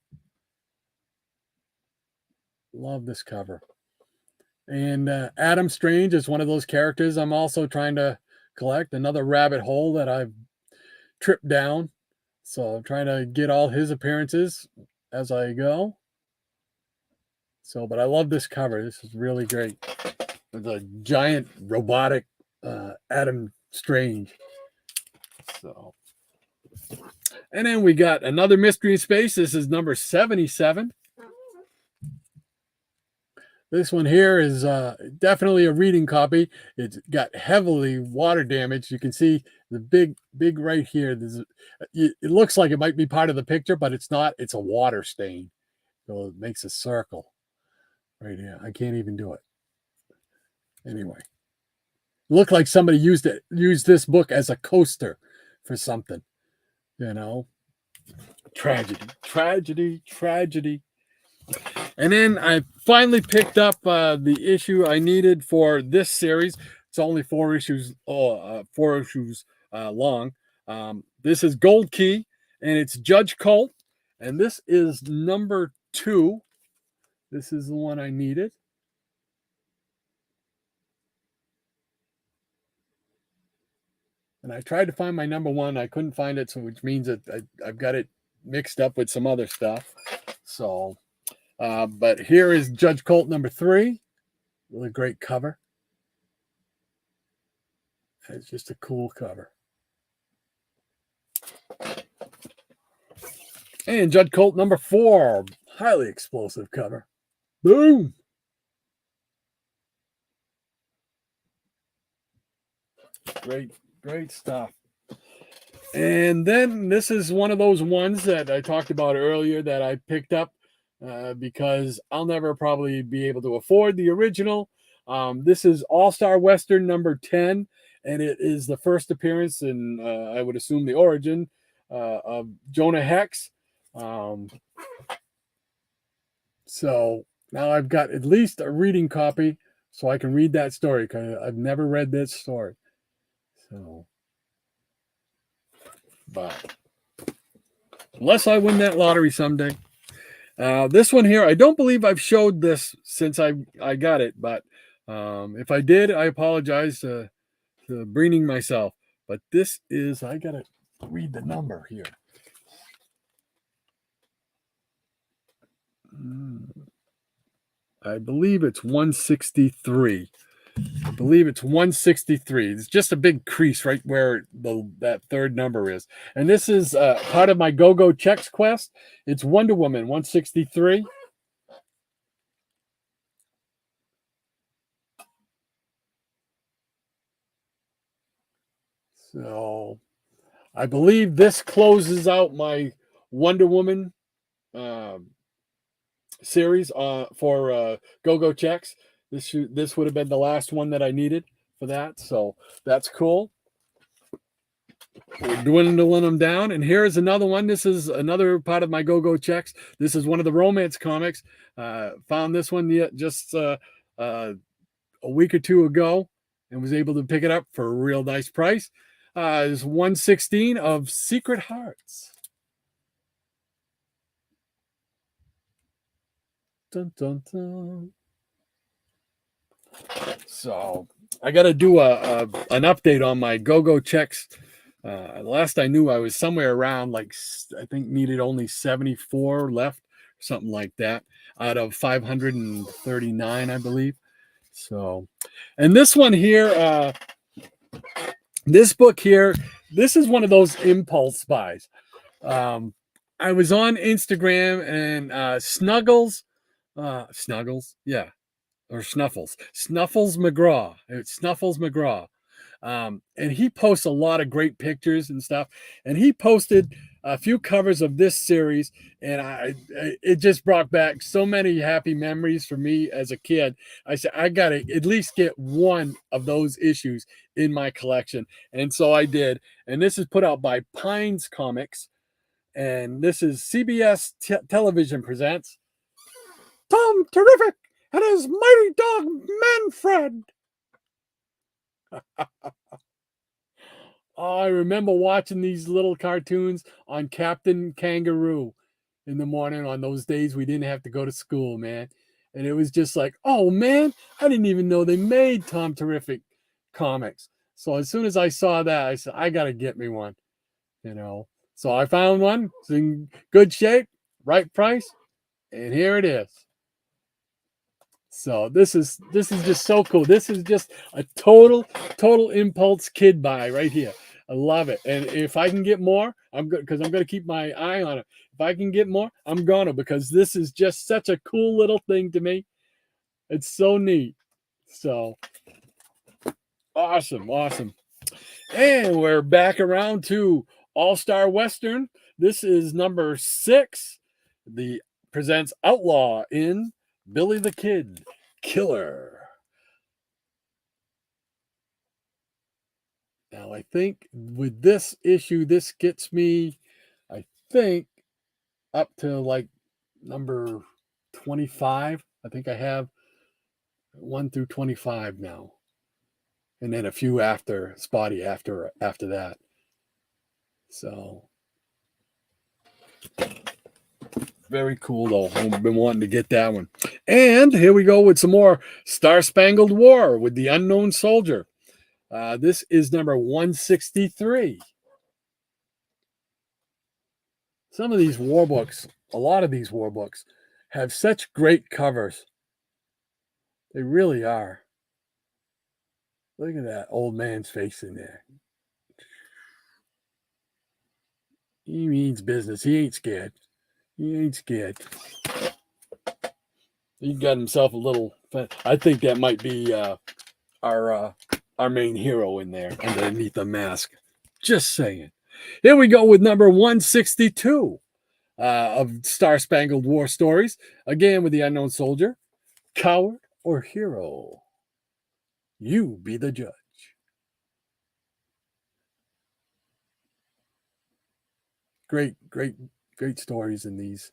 Love this cover. And Adam Strange is one of those characters I'm also trying to collect. Another rabbit hole that I've tripped down. So I'm trying to get all his appearances as I go. So, but I love this cover. This is really great. With a giant robotic Adam Strange. So, and then we got another Mystery in Space. This is number 77. This one here is definitely a reading copy. It's got heavily water damage. You can see the big right here. It looks like it might be part of the picture, but it's not. It's a water stain. So it makes a circle right here. I can't even do it. Anyway, looked like somebody used this book as a coaster for something. You know, tragedy. And then I finally picked up the issue I needed for this series. It's only 4 issues, long. This is Gold Key, and it's Judge Colt, and this is number 2. This is the one I needed. And I tried to find my number 1. I couldn't find it, so which means that I've got it mixed up with some other stuff. So, but here is Judge Colt number 3. Really great cover. It's just a cool cover. And Judge Colt number 4. Highly explosive cover. Boom. Great stuff. And then this is one of those ones that I talked about earlier that I picked up because I'll never probably be able to afford the original. This is All-Star Western number 10, and it is the first appearance in, I would assume, the origin of Jonah Hex. So now I've got at least a reading copy so I can read that story, because I've never read this story. So, but unless I win that lottery someday. This one here, I don't believe I've showed this since I got it, but if I did, I apologize to Breening myself. But this is, I gotta read the number here. I believe it's 163. I believe it's 163. It's just a big crease right where that third number is. And this is part of my Go-Go Checks quest. It's Wonder Woman 163. So I believe this closes out my Wonder Woman series for Go-Go Checks. This would have been the last one that I needed for that. So that's cool. We're dwindling them down. And here's another one. This is another part of my Go-Go Checks. This is one of the romance comics. Found this one just a week or two ago and was able to pick it up for a real nice price. It's 116 of Secret Hearts. Dun, dun, dun. So I got to do an update on my Go-Go Checks. Last I knew, I was somewhere around, like, I think needed only 74 left, something like that, out of 539, I believe. So, and this one here, this book here, this is one of those impulse buys. I was on Instagram and Snuggles, yeah. Or Snuffles McGraw. It's Snuffles McGraw. And he posts a lot of great pictures and stuff. And he posted a few covers of this series, and it just brought back so many happy memories for me as a kid. I said I gotta at least get one of those issues in my collection, and so I did. And this is put out by Pines Comics, and this is CBS Television presents Tom Terrific and his mighty dog Manfred. Oh, I remember watching these little cartoons on Captain Kangaroo in the morning on those days we didn't have to go to school, man. And it was just like, oh man, I didn't even know they made Tom Terrific comics. So as soon as I saw that, I said, I gotta get me one, you know. So I found one. It's in good shape, right price, and here it is. So this is just so cool. This is just a total impulse kid buy right here. I love it. And if I can get more, I'm good, because I'm going to keep my eye on it. If I can get more, I'm gonna, because this is just such a cool little thing to me. It's so neat. So awesome. And we're back around to All-Star Western. This is number 6. The presents Outlaw in Billy the Kid Killer. Now, I think with this issue, this gets me, I think, up to like number 25. I think I have 1 through 25 now. And then a few after Spotty after that. So very cool, though. I've been wanting to get that one. And here we go with some more Star Spangled War with the Unknown Soldier. This is number 163. Some of these war books, a lot of these war books, have such great covers. They really are. Look at that old man's face in there. He means business. He ain't scared. He got himself a little. I think that might be our main hero in there underneath the mask. Just saying. Here we go with number 162 of Star Spangled War stories. Again with the Unknown Soldier. Coward or hero? You be the judge. Great stories in these.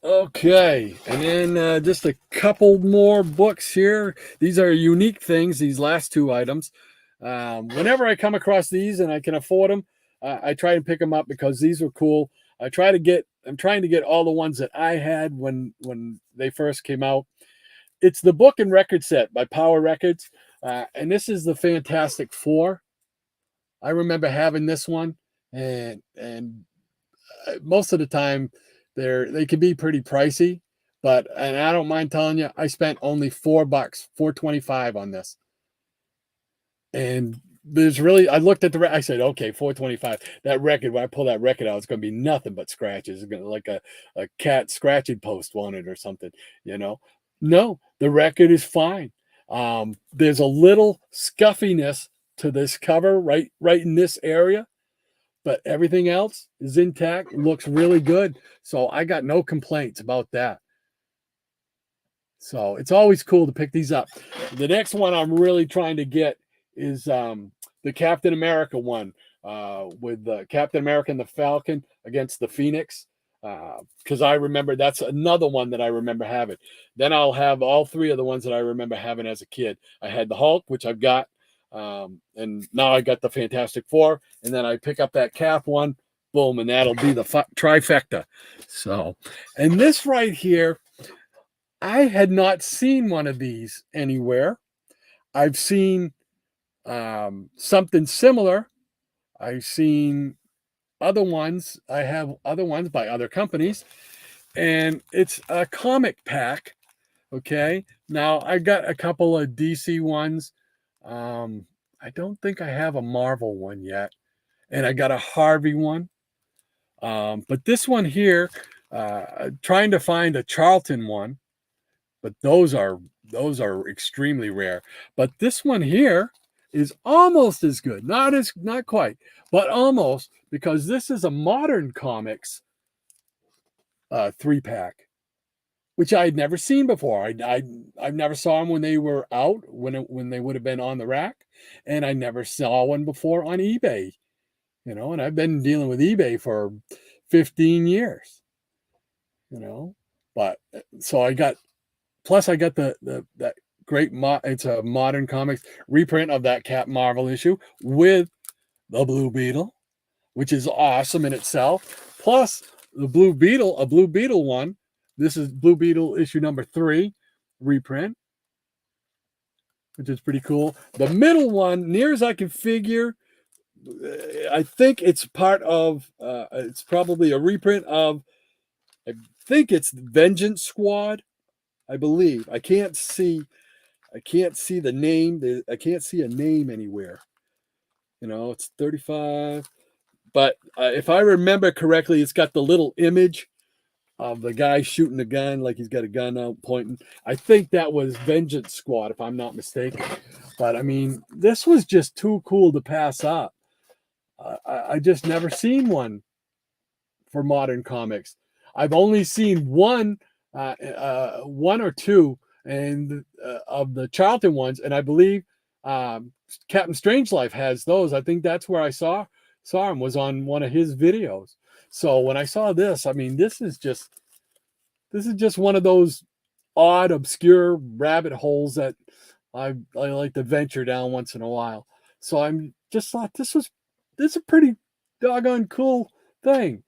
Okay, and then just a couple more books here. These are unique things, these last 2 items. Whenever I come across these and I can afford them, I try and pick them up because these were cool. I'm trying to get all the ones that I had when they first came out. It's the book and record set by Power Records, and this is the Fantastic Four. I remember having this one, and most of the time they can be pretty pricey, and I don't mind telling you, I spent only $4, $4.25 on this. And there's really, I looked at I said, okay, $4.25. That record, when I pull that record out, it's going to be nothing but scratches. It's going to like a cat scratching post on it or something, you know. No, the record is fine. There's a little scuffiness to this cover right in this area, but everything else is intact. It looks really good. So I got no complaints about that. So it's always cool to pick these up. The next one I'm really trying to get is the Captain America one with Captain America and the Falcon against the Phoenix. Because I remember that's another one that I remember having. Then I'll have all 3 of the ones that I remember having as a kid. I had the Hulk, which I've got. And now I got the Fantastic Four. And then I pick up that Cap one. Boom. And that'll be the trifecta. So, and this right here, I had not seen one of these anywhere. I've seen something similar. I've seen other ones. I have other ones by other companies, and it's a comic pack. Okay, now I got a couple of DC ones. I don't think I have a Marvel one yet, and I got a Harvey one. But this one here, trying to find a Charlton one, but those are extremely rare. But this one here is almost as good. Not quite, but almost, because this is a Modern Comics 3-pack, which I had never seen before. I never saw them when they were out, when they would have been on the rack, and I never saw one before on eBay. And I've been dealing with eBay for 15 years. But so I got that great it's a Modern Comics reprint of that Captain Marvel issue with the Blue Beetle, which is awesome in itself. Plus a Blue Beetle one. This is Blue Beetle issue number 3 reprint, which is pretty cool. The middle one, near as I can figure, I think it's part of. It's probably a reprint of. I think it's Vengeance Squad. I believe. I can't see the name. I can't see a name anywhere. It's 35. But if I remember correctly, it's got the little image of the guy shooting a gun, like he's got a gun out pointing. I think that was Vengeance Squad, if I'm not mistaken. But I mean, this was just too cool to pass up. I just never seen one for Modern Comics. I've only seen one or two, and of the Charlton ones, and I believe Captain Strangelove has those. I think that's where I saw him, was on one of his videos. So when I saw this, I mean, this is just one of those odd, obscure rabbit holes that I like to venture down once in a while. So I'm just thought this is a pretty doggone cool thing.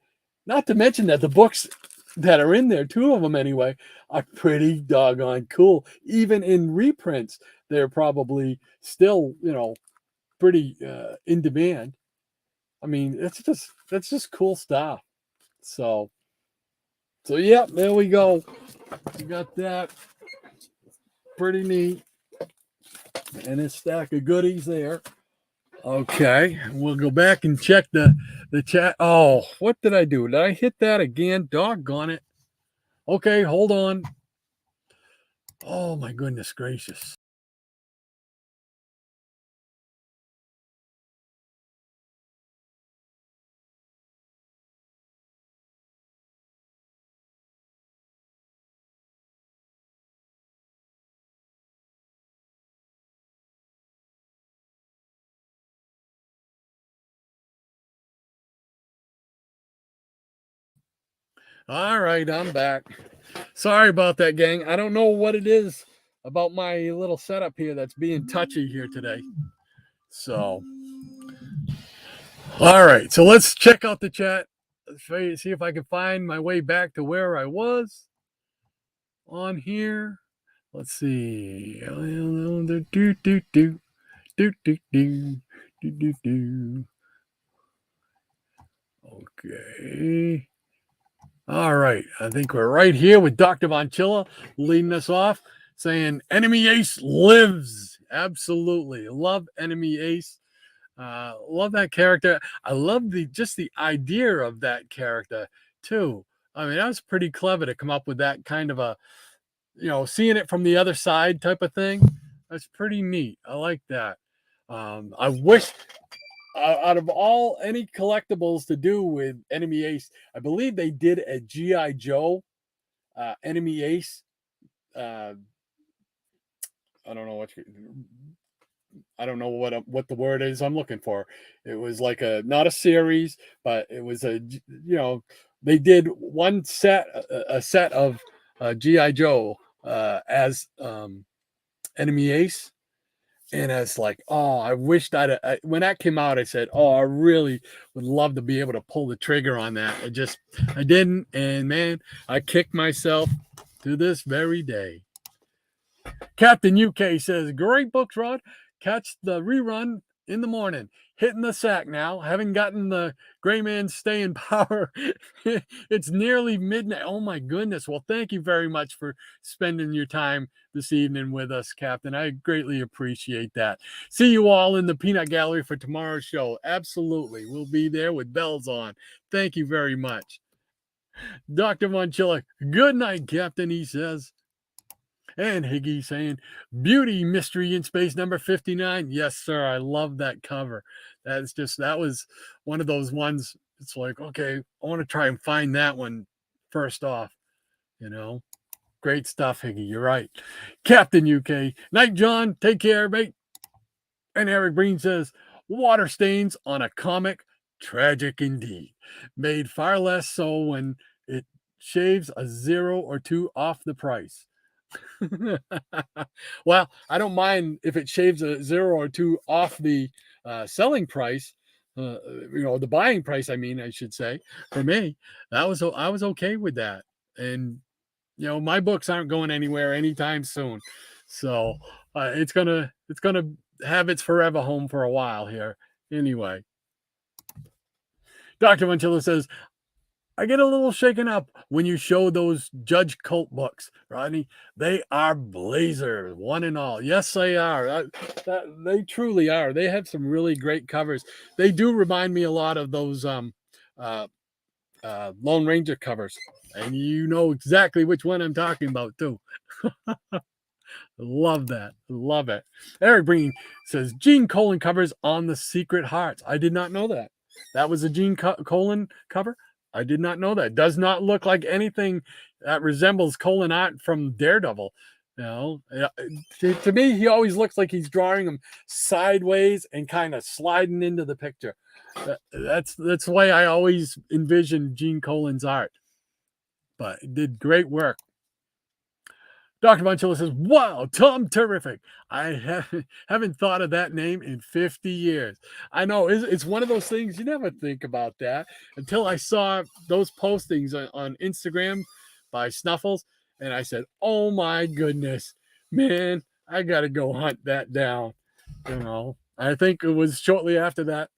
Not to mention that the books that are in there, 2 of them anyway, are pretty doggone cool. Even in reprints, they're probably still, pretty in demand. I mean, that's just cool stuff. So yeah, there we go. We got that. Pretty neat. And a stack of goodies there. Okay, we'll go back and check the chat. Oh, what did I do? Did I hit that again? Doggone it. Okay, hold on. Oh, my goodness gracious. All right, I'm back. Sorry about that, gang. I don't know what it is about my little setup here that's being touchy here today. So, all right. So let's check out the chat. Let's see if I can find my way back to where I was on here. Let's see. Okay. All right. I think we're right here with Dr. Von Chilla leading us off, saying Enemy Ace lives. Absolutely. Love Enemy Ace. Love that character. I love the idea of that character too. I mean, that was pretty clever to come up with that kind of a, seeing it from the other side type of thing. That's pretty neat. I like that. I wish out of all any collectibles to do with Enemy Ace, I believe they did a G.I. Joe Enemy Ace. I don't know what the word is I'm looking for. It was like not a series, but it was they did one set, a set of G.I. Joe as Enemy Ace. And it's like, oh, I wished when that came out, I said, oh, I really would love to be able to pull the trigger on that. I didn't. And man, I kicked myself to this very day. Captain UK says, great books, Rod. Catch the rerun in the morning. Hitting the sack now. Haven't gotten the Gray Man staying power. It's nearly midnight. Oh my goodness. Well, thank you very much for spending your time this evening with us, Captain. I greatly appreciate that. See you all in the Peanut Gallery for tomorrow's show. Absolutely. We'll be there with bells on. Thank you very much. Dr. Von Chilla, good night, Captain, he says. And Higgy saying, Beauty Mystery in Space number 59. Yes, sir. I love that cover. That was one of those ones. It's like, okay, I want to try and find that one first off, you know. Great stuff, Higgy. You're right. Captain UK. Night, John. Take care, mate. And Eric Breen says, water stains on a comic, tragic indeed. Made far less so when it shaves a 0 or 2 off the price. Well, I don't mind if it shaves a 0 or 2 off the selling price. The buying price. I mean, I should say. For me, I was okay with that. And my books aren't going anywhere anytime soon, so it's gonna have its forever home for a while here. Anyway, Dr. Manchilla says, I get a little shaken up when you show those Judge Cult books, Rodney. They are blazers, one and all. Yes, they are. They truly are. They have some really great covers. They do remind me a lot of those Lone Ranger covers, and you know exactly which one I'm talking about too. Love that. Love it. Eric Breen says Gene Colan covers on the Secret Hearts. I did not know that. That was a Gene Colan cover. I did not know that. Does not look like anything that resembles Colan art from Daredevil. To me, he always looks like he's drawing them sideways and kind of sliding into the picture. That's the way I always envisioned Gene Colan's art. But it did great work. Dr. Manchilla says, wow, Tom, terrific. I haven't thought of that name in 50 years. I know, it's one of those things you never think about that until I saw those postings on Instagram by Snuffles, and I said, oh my goodness, man, I got to go hunt that down. I think it was shortly after that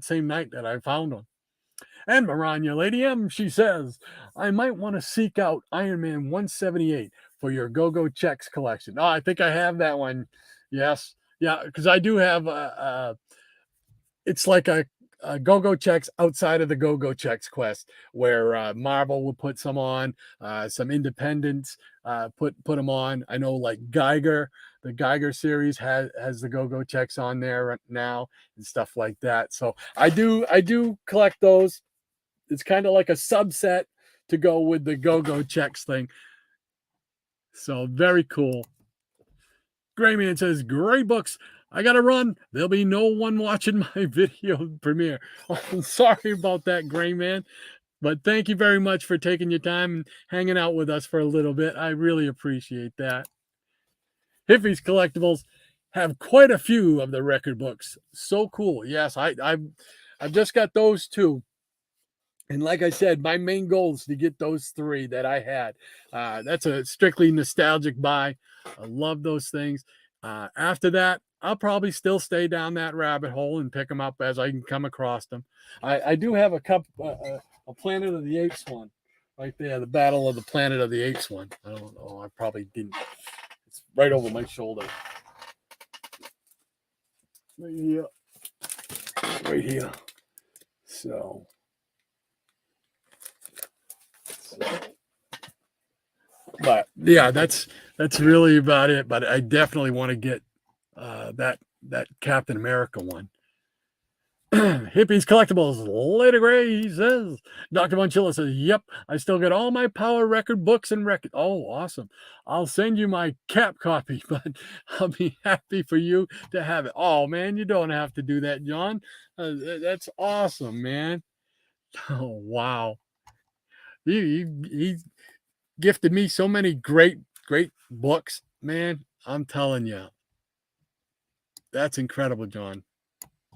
same night that I found one. And Maranya Lady M, she says, I might want to seek out Iron Man 178 for your Go-Go Checks collection. Oh, I think I have that one. Yes. Yeah, because I do have it's like a Go-Go Checks outside of the Go-Go Checks quest, where Marvel will put some on, some independents put them on. I know like Geiger, the Geiger series has the Go-Go Checks on there now and stuff like that. So I do collect those. It's kind of like a subset to go with the Go-Go Checks thing. So very cool. Grayman says, great books. I got to run. There'll be no one watching my video premiere. Oh, I'm sorry about that, Grayman. But thank you very much for taking your time and hanging out with us for a little bit. I really appreciate that. Hiffy's Collectibles have quite a few of the record books. So cool. Yes, I've just got those two. And like I said, my main goal is to get those 3 that I had. That's a strictly nostalgic buy. I love those things. After that, I'll probably still stay down that rabbit hole and pick them up as I can come across them. I do have a Planet of the Apes one right there, the Battle of the Planet of the Apes one. I don't know. I probably didn't. It's right over my shoulder. Right here. Right here. So. But yeah, that's really about it. But I definitely want to get that Captain America one. Hippies Collectibles, Later Gray, he says. Dr. Manchilla says, yep, I still get all my Power record books and record. Oh, awesome. I'll send you my cap copy, but I'll be happy for you to have it. Oh, man, you don't have to do that, John. That's awesome, man. Oh, wow. He gifted me so many great books, man. I'm telling you. That's incredible, John.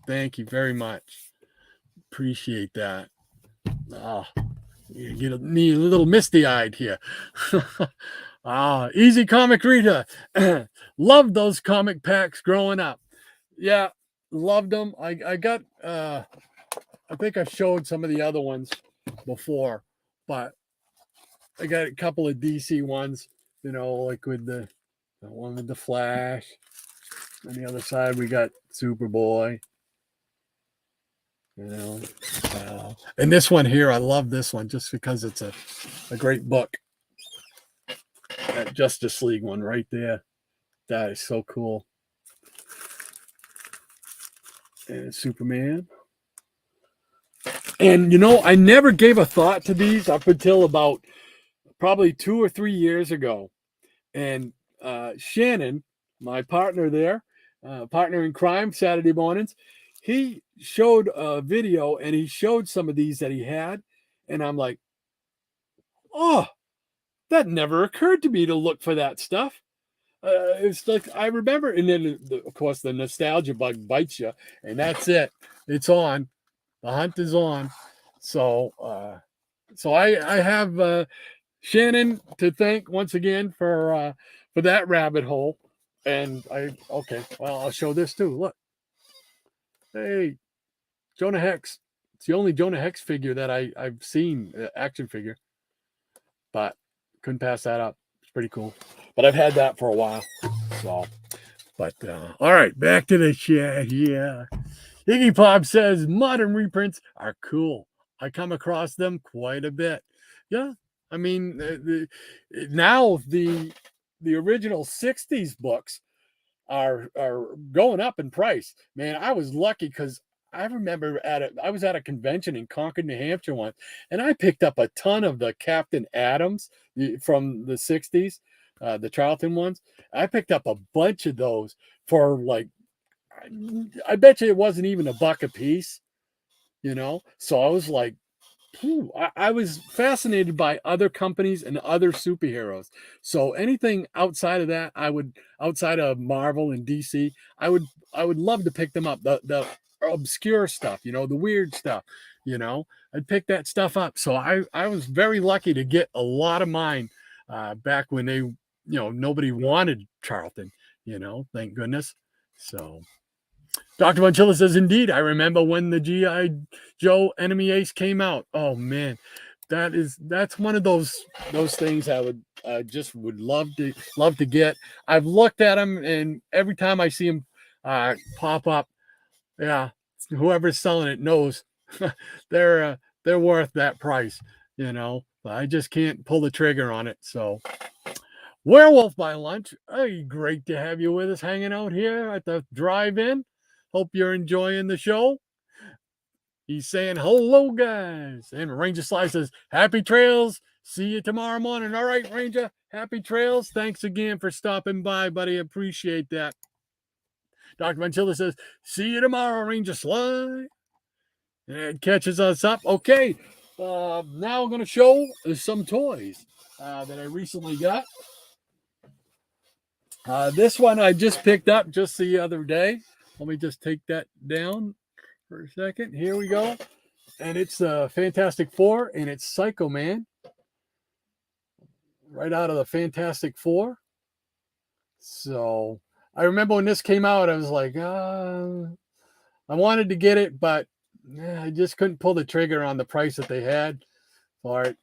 Thank you very much. Appreciate that. Oh, you get a little misty-eyed here. Easy Comic Reader. Loved those comic packs growing up. Yeah, loved them. I got I think I showed some of the other ones before, but I got a couple of DC ones, like with the one with the Flash. On the other side, we got Superboy. And this one here, I love this one just because it's a great book. that Justice League one right there. That is so cool. And Superman. And, I never gave a thought to these up until about probably 2 or 3 years ago. And Shannon, my partner there, partner in crime, Saturday mornings, he showed a video and he showed some of these that he had. And I'm like, oh, that never occurred to me to look for that stuff. It's like I remember, and then of course the nostalgia bug bites you, and that's it. It's on. The hunt is on. So, I have Shannon to thank once again for that rabbit hole. And I'll show this too. Look, hey, Jonah Hex. It's the only Jonah Hex figure that I've seen, action figure, but couldn't pass that up. It's pretty cool. But I've had that for a while. So, but all right, back to the chat. Yeah, Iggy Pop says modern reprints are cool. I come across them quite a bit. Yeah, I mean, now the original '60s books are going up in price. Man, I was lucky because I remember I was at a convention in Concord, New Hampshire once, and I picked up a ton of the Captain Adams from the '60s, the Charlton ones. I picked up a bunch of those for like, I bet you it wasn't even $1 a piece, So I was like, I was fascinated by other companies and other superheroes. So anything outside of that, outside of Marvel and DC, I would love to pick them up. The obscure stuff, the weird stuff, I'd pick that stuff up. So I was very lucky to get a lot of mine back when they, nobody wanted Charlton, thank goodness. So Dr. Bonchilla says, indeed, I remember when the G.I. Joe Enemy Ace came out. Oh man, that's one of those things I would would love to get. I've looked at them, and every time I see them pop up, yeah, whoever's selling it knows they're worth that price, But I just can't pull the trigger on it. So, Werewolf by Lunch, hey, great to have you with us, hanging out here at the drive-in. Hope you're enjoying the show. He's saying, hello, guys. And Ranger Sly says, happy trails. See you tomorrow morning. All right, Ranger, happy trails. Thanks again for stopping by, buddy. Appreciate that. Dr. Manchilla says, see you tomorrow, Ranger Sly. And catches us up. Okay, now I'm going to show some toys that I recently got. This one I just picked up just the other day. Let me just take that down for a second. Here we go. And it's Fantastic Four, and it's Psycho Man. Right out of the Fantastic Four. So I remember when this came out, I was like, I wanted to get it, but I just couldn't pull the trigger on the price that they had for it.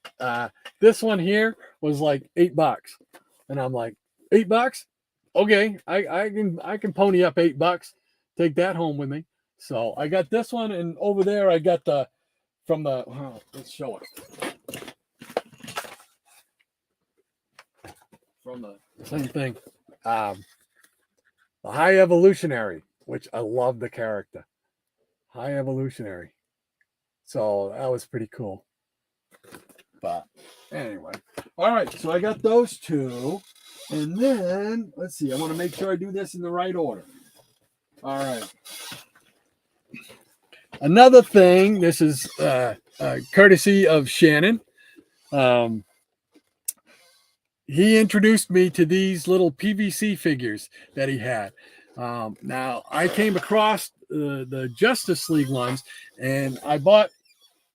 This one here was like $8. And I'm like, $8? Okay, I can pony up $8. Take that home with me. So I got this one, and over there I got let's show it. From the same thing. The High Evolutionary, which I love the character. High Evolutionary. So that was pretty cool. But anyway. All right, so I got those two. And then, let's see, I want to make sure I do this in the right order. All right. Another thing, this is courtesy of Shannon. He introduced me to these little PVC figures that he had. Now, I came across the Justice League ones, and I bought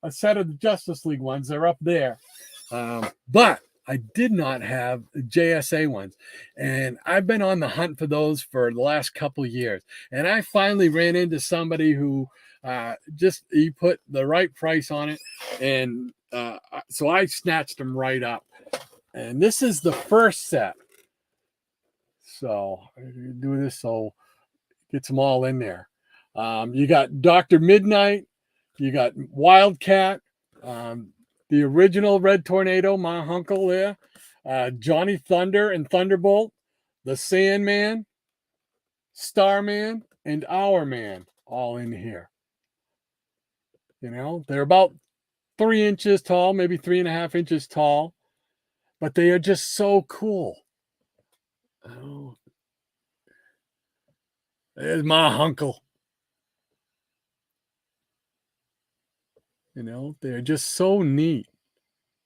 a set of the Justice League ones. They're up there. But I did not have JSA ones. And I've been on the hunt for those for the last couple of years. And I finally ran into somebody who he put the right price on it. And so I snatched them right up. And this is the first set. So do this so it gets them all in there. You got Dr. Midnight. You got Wildcat. The original Red Tornado, my uncle there. Johnny Thunder and Thunderbolt, the Sandman, Starman, and Our Man all in here. They're about 3 inches tall, maybe 3.5 inches tall, but they are just so cool. Oh, there's my uncle. They're just so neat.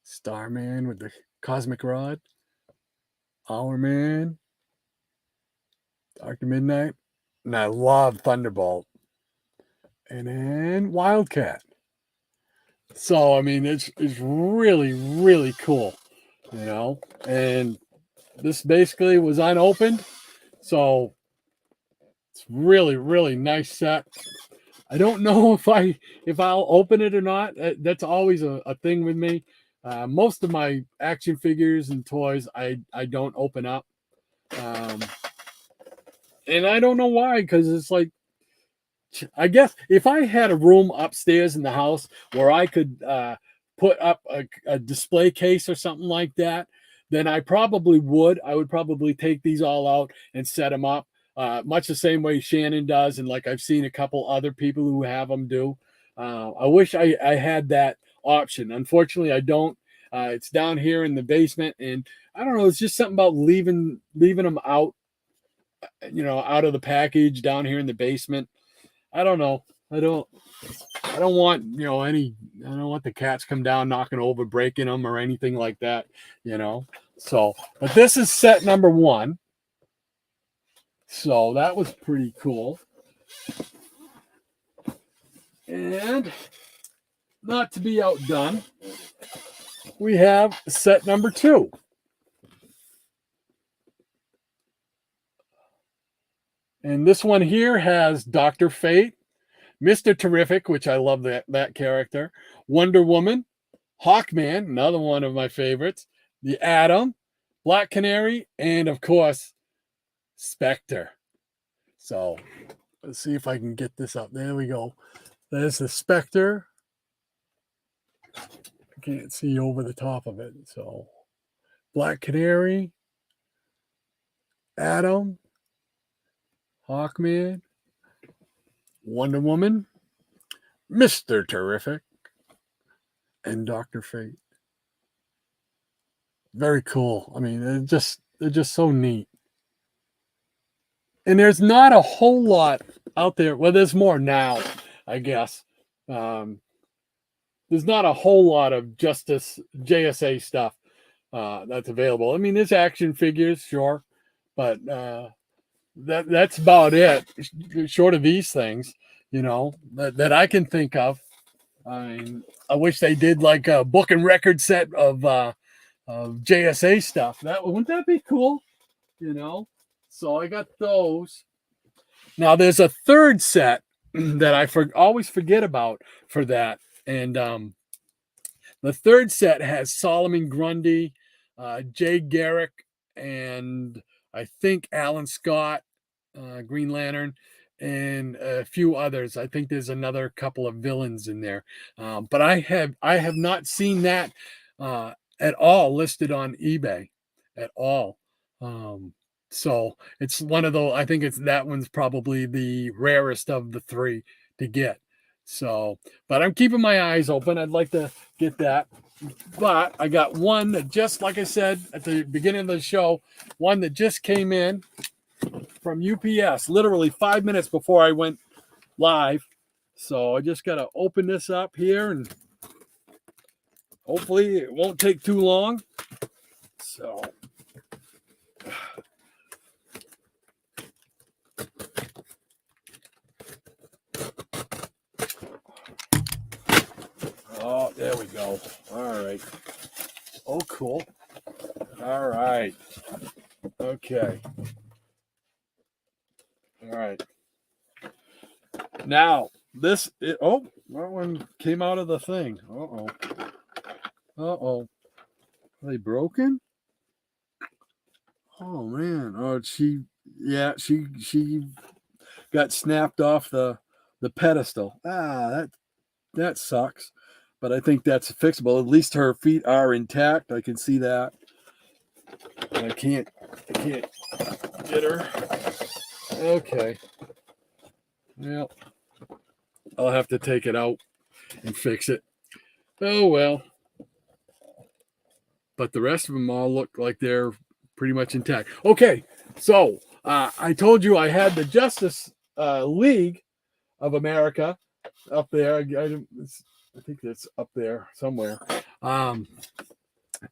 Starman with the cosmic rod, Our Man, Dr. Midnight, and I love Thunderbolt. And then Wildcat. So, I mean, it's really, really cool, and this basically was unopened. So it's really, really nice set. I don't know if I'll open it or not. That's always a thing with me. Most of my action figures and toys, I don't open up. And I don't know why, because it's like, I guess if I had a room upstairs in the house where I could put up a display case or something like that, then I probably would. I would probably take these all out and set them up, much the same way Shannon does, and like I've seen a couple other people who have them do. I wish I had that option. Unfortunately, I don't. It's down here in the basement, and I don't know. It's just something about leaving them out, out of the package down here in the basement. I don't know. I don't want, I don't want the cats come down, knocking over, breaking them or anything like that, So, but this is set number 1. So that was pretty cool. And not to be outdone, we have set number 2. And this one here has Dr. Fate, Mr. Terrific, which I love that character, Wonder Woman, Hawkman, another one of my favorites, the Atom, Black Canary, and of course, Spectre. So let's see if I can get this up. There we go. There's the Spectre. I can't see over the top of it. So Black Canary, Atom, Hawkman, Wonder Woman, Mr. Terrific, and Dr. Fate. Very cool. I mean, they're just so neat. And there's not a whole lot out there. Well, there's more now, I guess. There's not a whole lot of Justice JSA stuff that's available. I mean, there's action figures, sure, but that's about it. Short of these things, that I can think of. I mean, I wish they did like a book and record set of JSA stuff. Wouldn't that be cool? So I got those. Now there's a third set that I always forget about for that, and the third set has Solomon Grundy, Jay Garrick, and I think Alan Scott, Green Lantern, and a few others. I think there's another couple of villains in there, but I have not seen that at all listed on eBay at all. So it's one of those. I think that one's probably the rarest of the 3 to get. So, but I'm keeping my eyes open. I'd like to get that. But I got one that, just like I said at the beginning of the show, one that just came in from UPS literally 5 minutes before I went live. So I just got to open this up here, and hopefully it won't take too long. So oh, there we go. All right. Oh, cool. All right. Okay. All right. Now, that one came out of the thing. Uh-oh. Uh-oh. Are they broken? Oh, man. Oh, she got snapped off the pedestal. That sucks. But I think that's fixable. At least her feet are intact. I can see that. I can't get her. Okay. Well, I'll have to take it out and fix it. Oh well. But the rest of them all look like they're pretty much intact. Okay, so I told you I had the Justice League of America up there. I think it's up there somewhere.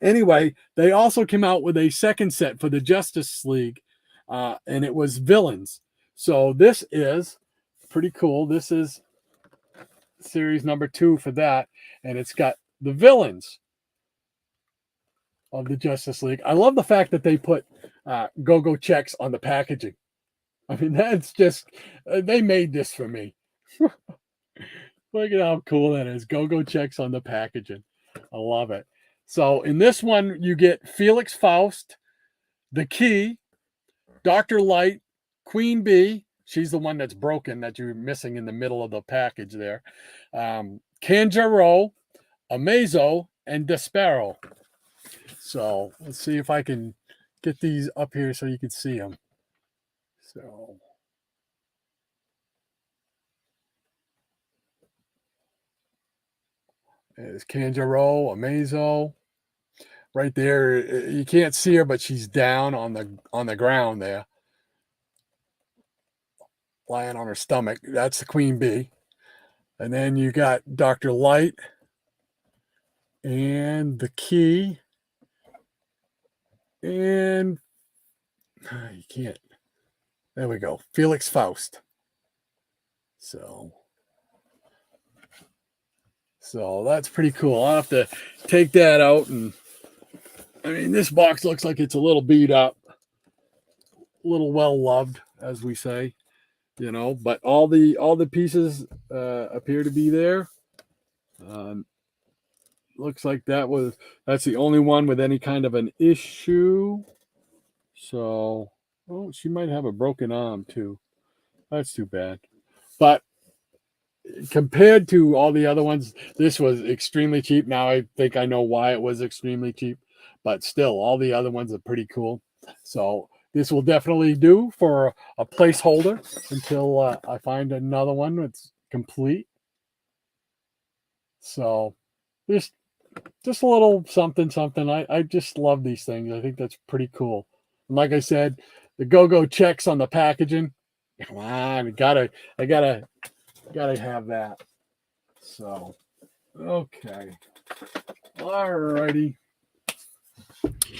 Anyway, they also came out with a second set for the Justice League, and it was villains. So this is pretty cool. This is series number 2 for that, and it's got the villains of the Justice League. I love the fact that they put go-go checks on the packaging. I mean, that's just, they made this for me. Look at how cool that is. Go-go checks on the packaging. I love it. So in this one, you get Felix Faust, the Key, Dr. Light, Queen Bee. She's the one that's broken that you're missing in the middle of the package there. Kanjaro, Amazo, and Despero. So let's see if I can get these up here so you can see them. So there's Kanjaro, Amazo. Right there, you can't see her, but she's down on the ground there, lying on her stomach. That's the Queen Bee. And then you got Dr. Light and the Key. And you can't. There we go. Felix Faust. So that's pretty cool. I'll have to take that out. And I mean, this box looks like it's a little beat up, a little well loved, as we say, but all the pieces appear to be there. Looks like that's the only one with any kind of an issue. So, she might have a broken arm too. That's too bad. But compared to all the other ones, this was extremely cheap. Now I think I know why it was extremely cheap, but still, all the other ones are pretty cool. So this will definitely do for a placeholder until I find another one that's complete. So just a little something. I just love these things. I think that's pretty cool. And like I said, the go-go checks on the packaging. Come on, I gotta have that. So, okay. All righty.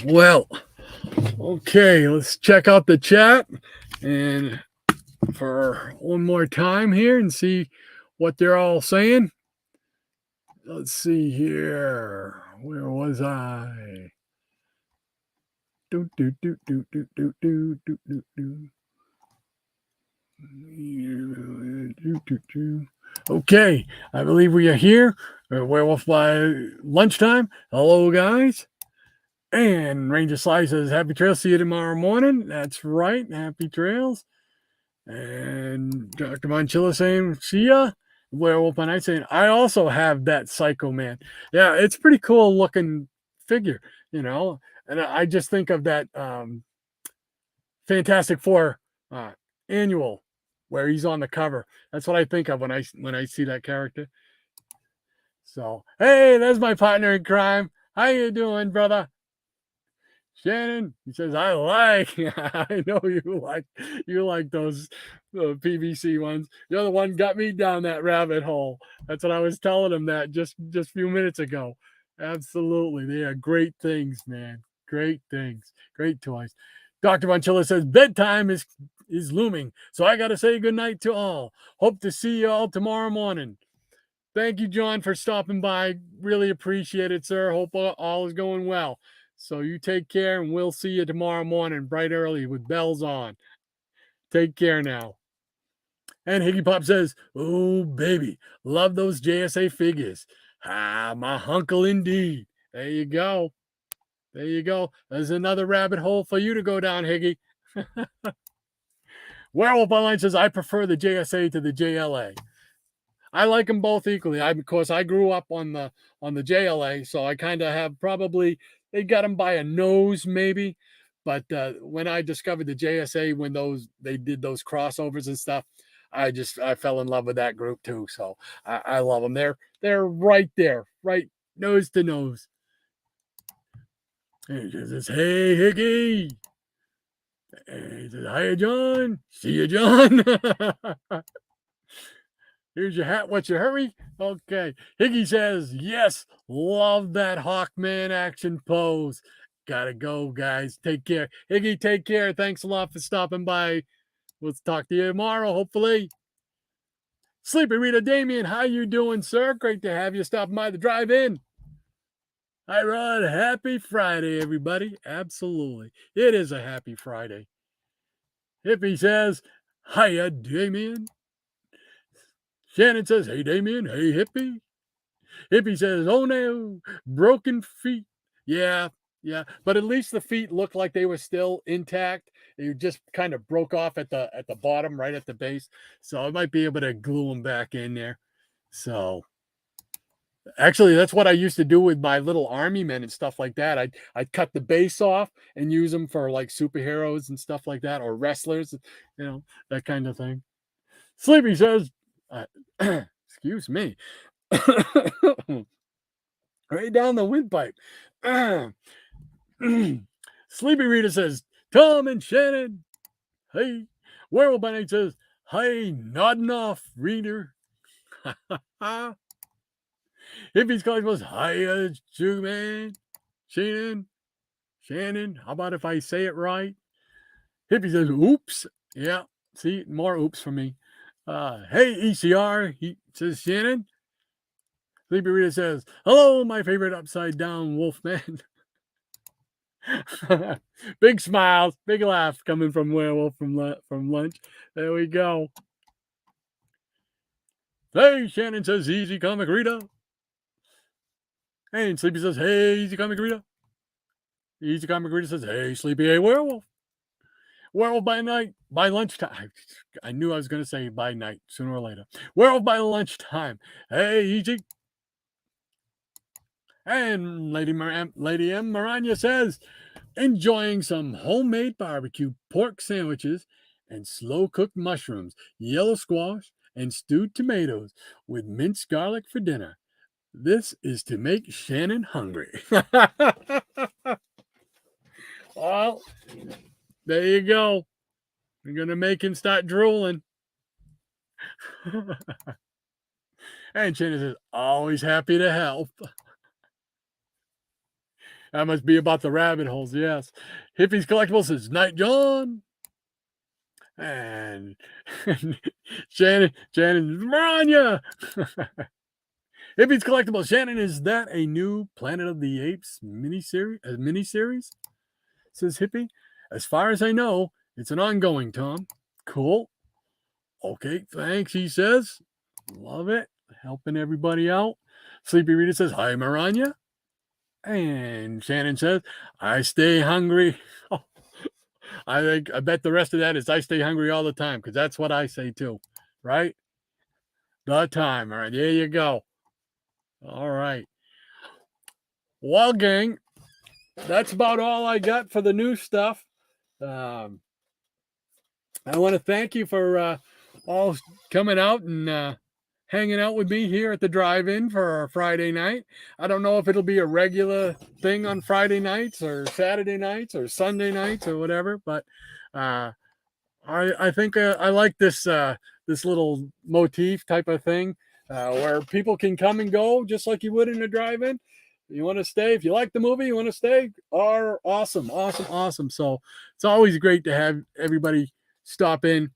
Well, okay, let's check out the chat and for one more time here and see what they're all saying. Let's see here. Where was I? Okay, I believe we are here. Werewolf by lunchtime. Hello, guys. And Ranger Sly says, happy trails. See you tomorrow morning. That's right. Happy trails. And Dr. Monchilla saying, see ya. Werewolf by Night saying, I also have that Psycho Man. Yeah, it's pretty cool looking figure, And I just think of that Fantastic Four annual where he's on the cover. That's what I think of when I see that character. So, hey, there's my partner in crime. How you doing, brother? Shannon, he says, I know you like those PVC ones. You're the one got me down that rabbit hole. That's what I was telling him that just a few minutes ago. Absolutely. They are great things, man. Great things. Great toys. Dr. Monchilla says, bedtime is looming, so I got to say goodnight to all. Hope to see you all tomorrow morning. Thank you, John, for stopping by. Really appreciate it, sir. Hope all is going well. So you take care, and we'll see you tomorrow morning, bright early, with bells on. Take care now. And Higgy Pop says, oh, baby, love those JSA figures. Ah, my hunkle indeed. There you go. There you go. There's another rabbit hole for you to go down, Higgy. Werewolf Online says, I prefer the JSA to the JLA. I like them both equally. Of course, I grew up on the JLA, so I kind of have probably they got them by a nose maybe. But when I discovered the JSA, when they did those crossovers and stuff, I fell in love with that group too. So I love them. They're right there, right nose to nose. And he says, "Hey, Hickey." And he says, "Hiya, John. See you, John." Here's your hat. What's your hurry? Okay. Hickey says, "Yes, love that Hawkman action pose. Gotta go, guys. Take care. Hickey, take care. Thanks a lot for stopping by. We'll talk to you tomorrow, hopefully." Sleepy Rita Damien, how you doing, sir? Great to have you stopping by the drive-in. Hi, Rod. Happy Friday, everybody. Absolutely. It is a happy Friday. Hippie says, "Hiya, Damien." Shannon says, "Hey, Damien. Hey, Hippie." Hippie says, "Oh, no. Broken feet." Yeah, yeah. But at least the feet looked like they were still intact. They just kind of broke off at the bottom, right at the base. So I might be able to glue them back in there. So actually, that's what I used to do with my little army men and stuff like that. I'd cut the base off and use them for like superheroes and stuff like that, or wrestlers, that kind of thing. Sleepy says, excuse me, right down the windpipe. Sleepy Rita says, "Tom and Shannon, hey." Werewolf by Night says, "Hey, nodding off, reader." Hippie's Collectibles, "Hiya, Juman, Shannon. How about if I say it right?" Hippie says, "Oops." Yeah, see, more oops for me. "Hey, ECR," he says, Shannon. Sleepy Rita says, "Hello, my favorite upside down wolf man." Big smiles, big laughs coming from Werewolf from lunch. There we go. "Hey," Shannon says, "Easy Comic Rita." And Sleepy says, "Hey, Easy Comic Rita." Easy Comic Rita says, "Hey, Sleepy, hey, Werewolf." Werewolf by night, by lunchtime. I knew I was going to say by night, sooner or later. Werewolf by lunchtime. "Hey, Easy." And Lady M. Maranya says, "Enjoying some homemade barbecue pork sandwiches and slow-cooked mushrooms, yellow squash, and stewed tomatoes with minced garlic for dinner. This is to make Shannon hungry." Well, there you go. We're going to make him start drooling. And Shannon says, "Always happy to help." That must be about the rabbit holes, yes. Hippie's Collectibles says, "Night, John." And Shannon, Maranya. Hippie's Collectibles, Shannon, "Is that a new Planet of the Apes miniseries? Says Hippie. "As far as I know, it's an ongoing, Tom." Cool. Okay, thanks, he says. Love it. Helping everybody out. Sleepy Rita says, "Hi, Maranya." And Shannon says, "I stay hungry." I bet the rest of that is "I stay hungry all the time," because that's what I say too, right? The time. All right, there you go. All right. Well, gang, that's about all I got for the new stuff. I want to thank you for all coming out and hanging out with me here at the drive-in for our Friday night. I don't know if it'll be a regular thing on Friday nights or Saturday nights or Sunday nights or whatever, but I think I like this little motif type of thing where people can come and go just like you would in a drive-in. You want to stay, if you like the movie, you want to stay, are awesome. So it's always great to have everybody stop in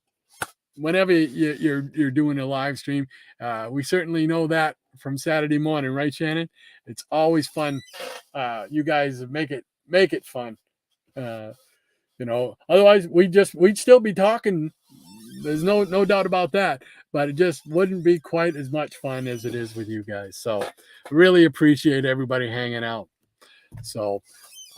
whenever you're doing a live stream. We certainly know that from Saturday morning, right, Shannon? It's always fun. You guys make it fun. Otherwise we'd still be talking. There's no doubt about that, but it just wouldn't be quite as much fun as it is with you guys. So really appreciate everybody hanging out. So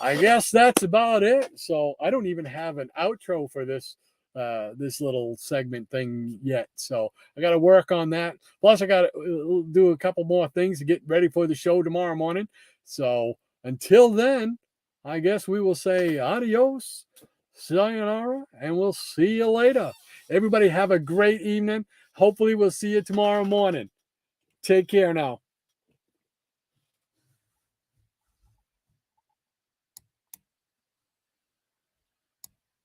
I guess that's about it. So I don't even have an outro for this little segment thing yet. So I got to work on that. Plus I got to do a couple more things to get ready for the show tomorrow morning. So until then, I guess we will say adios, sayonara, and we'll see you later. Everybody have a great evening. Hopefully we'll see you tomorrow morning. Take care now.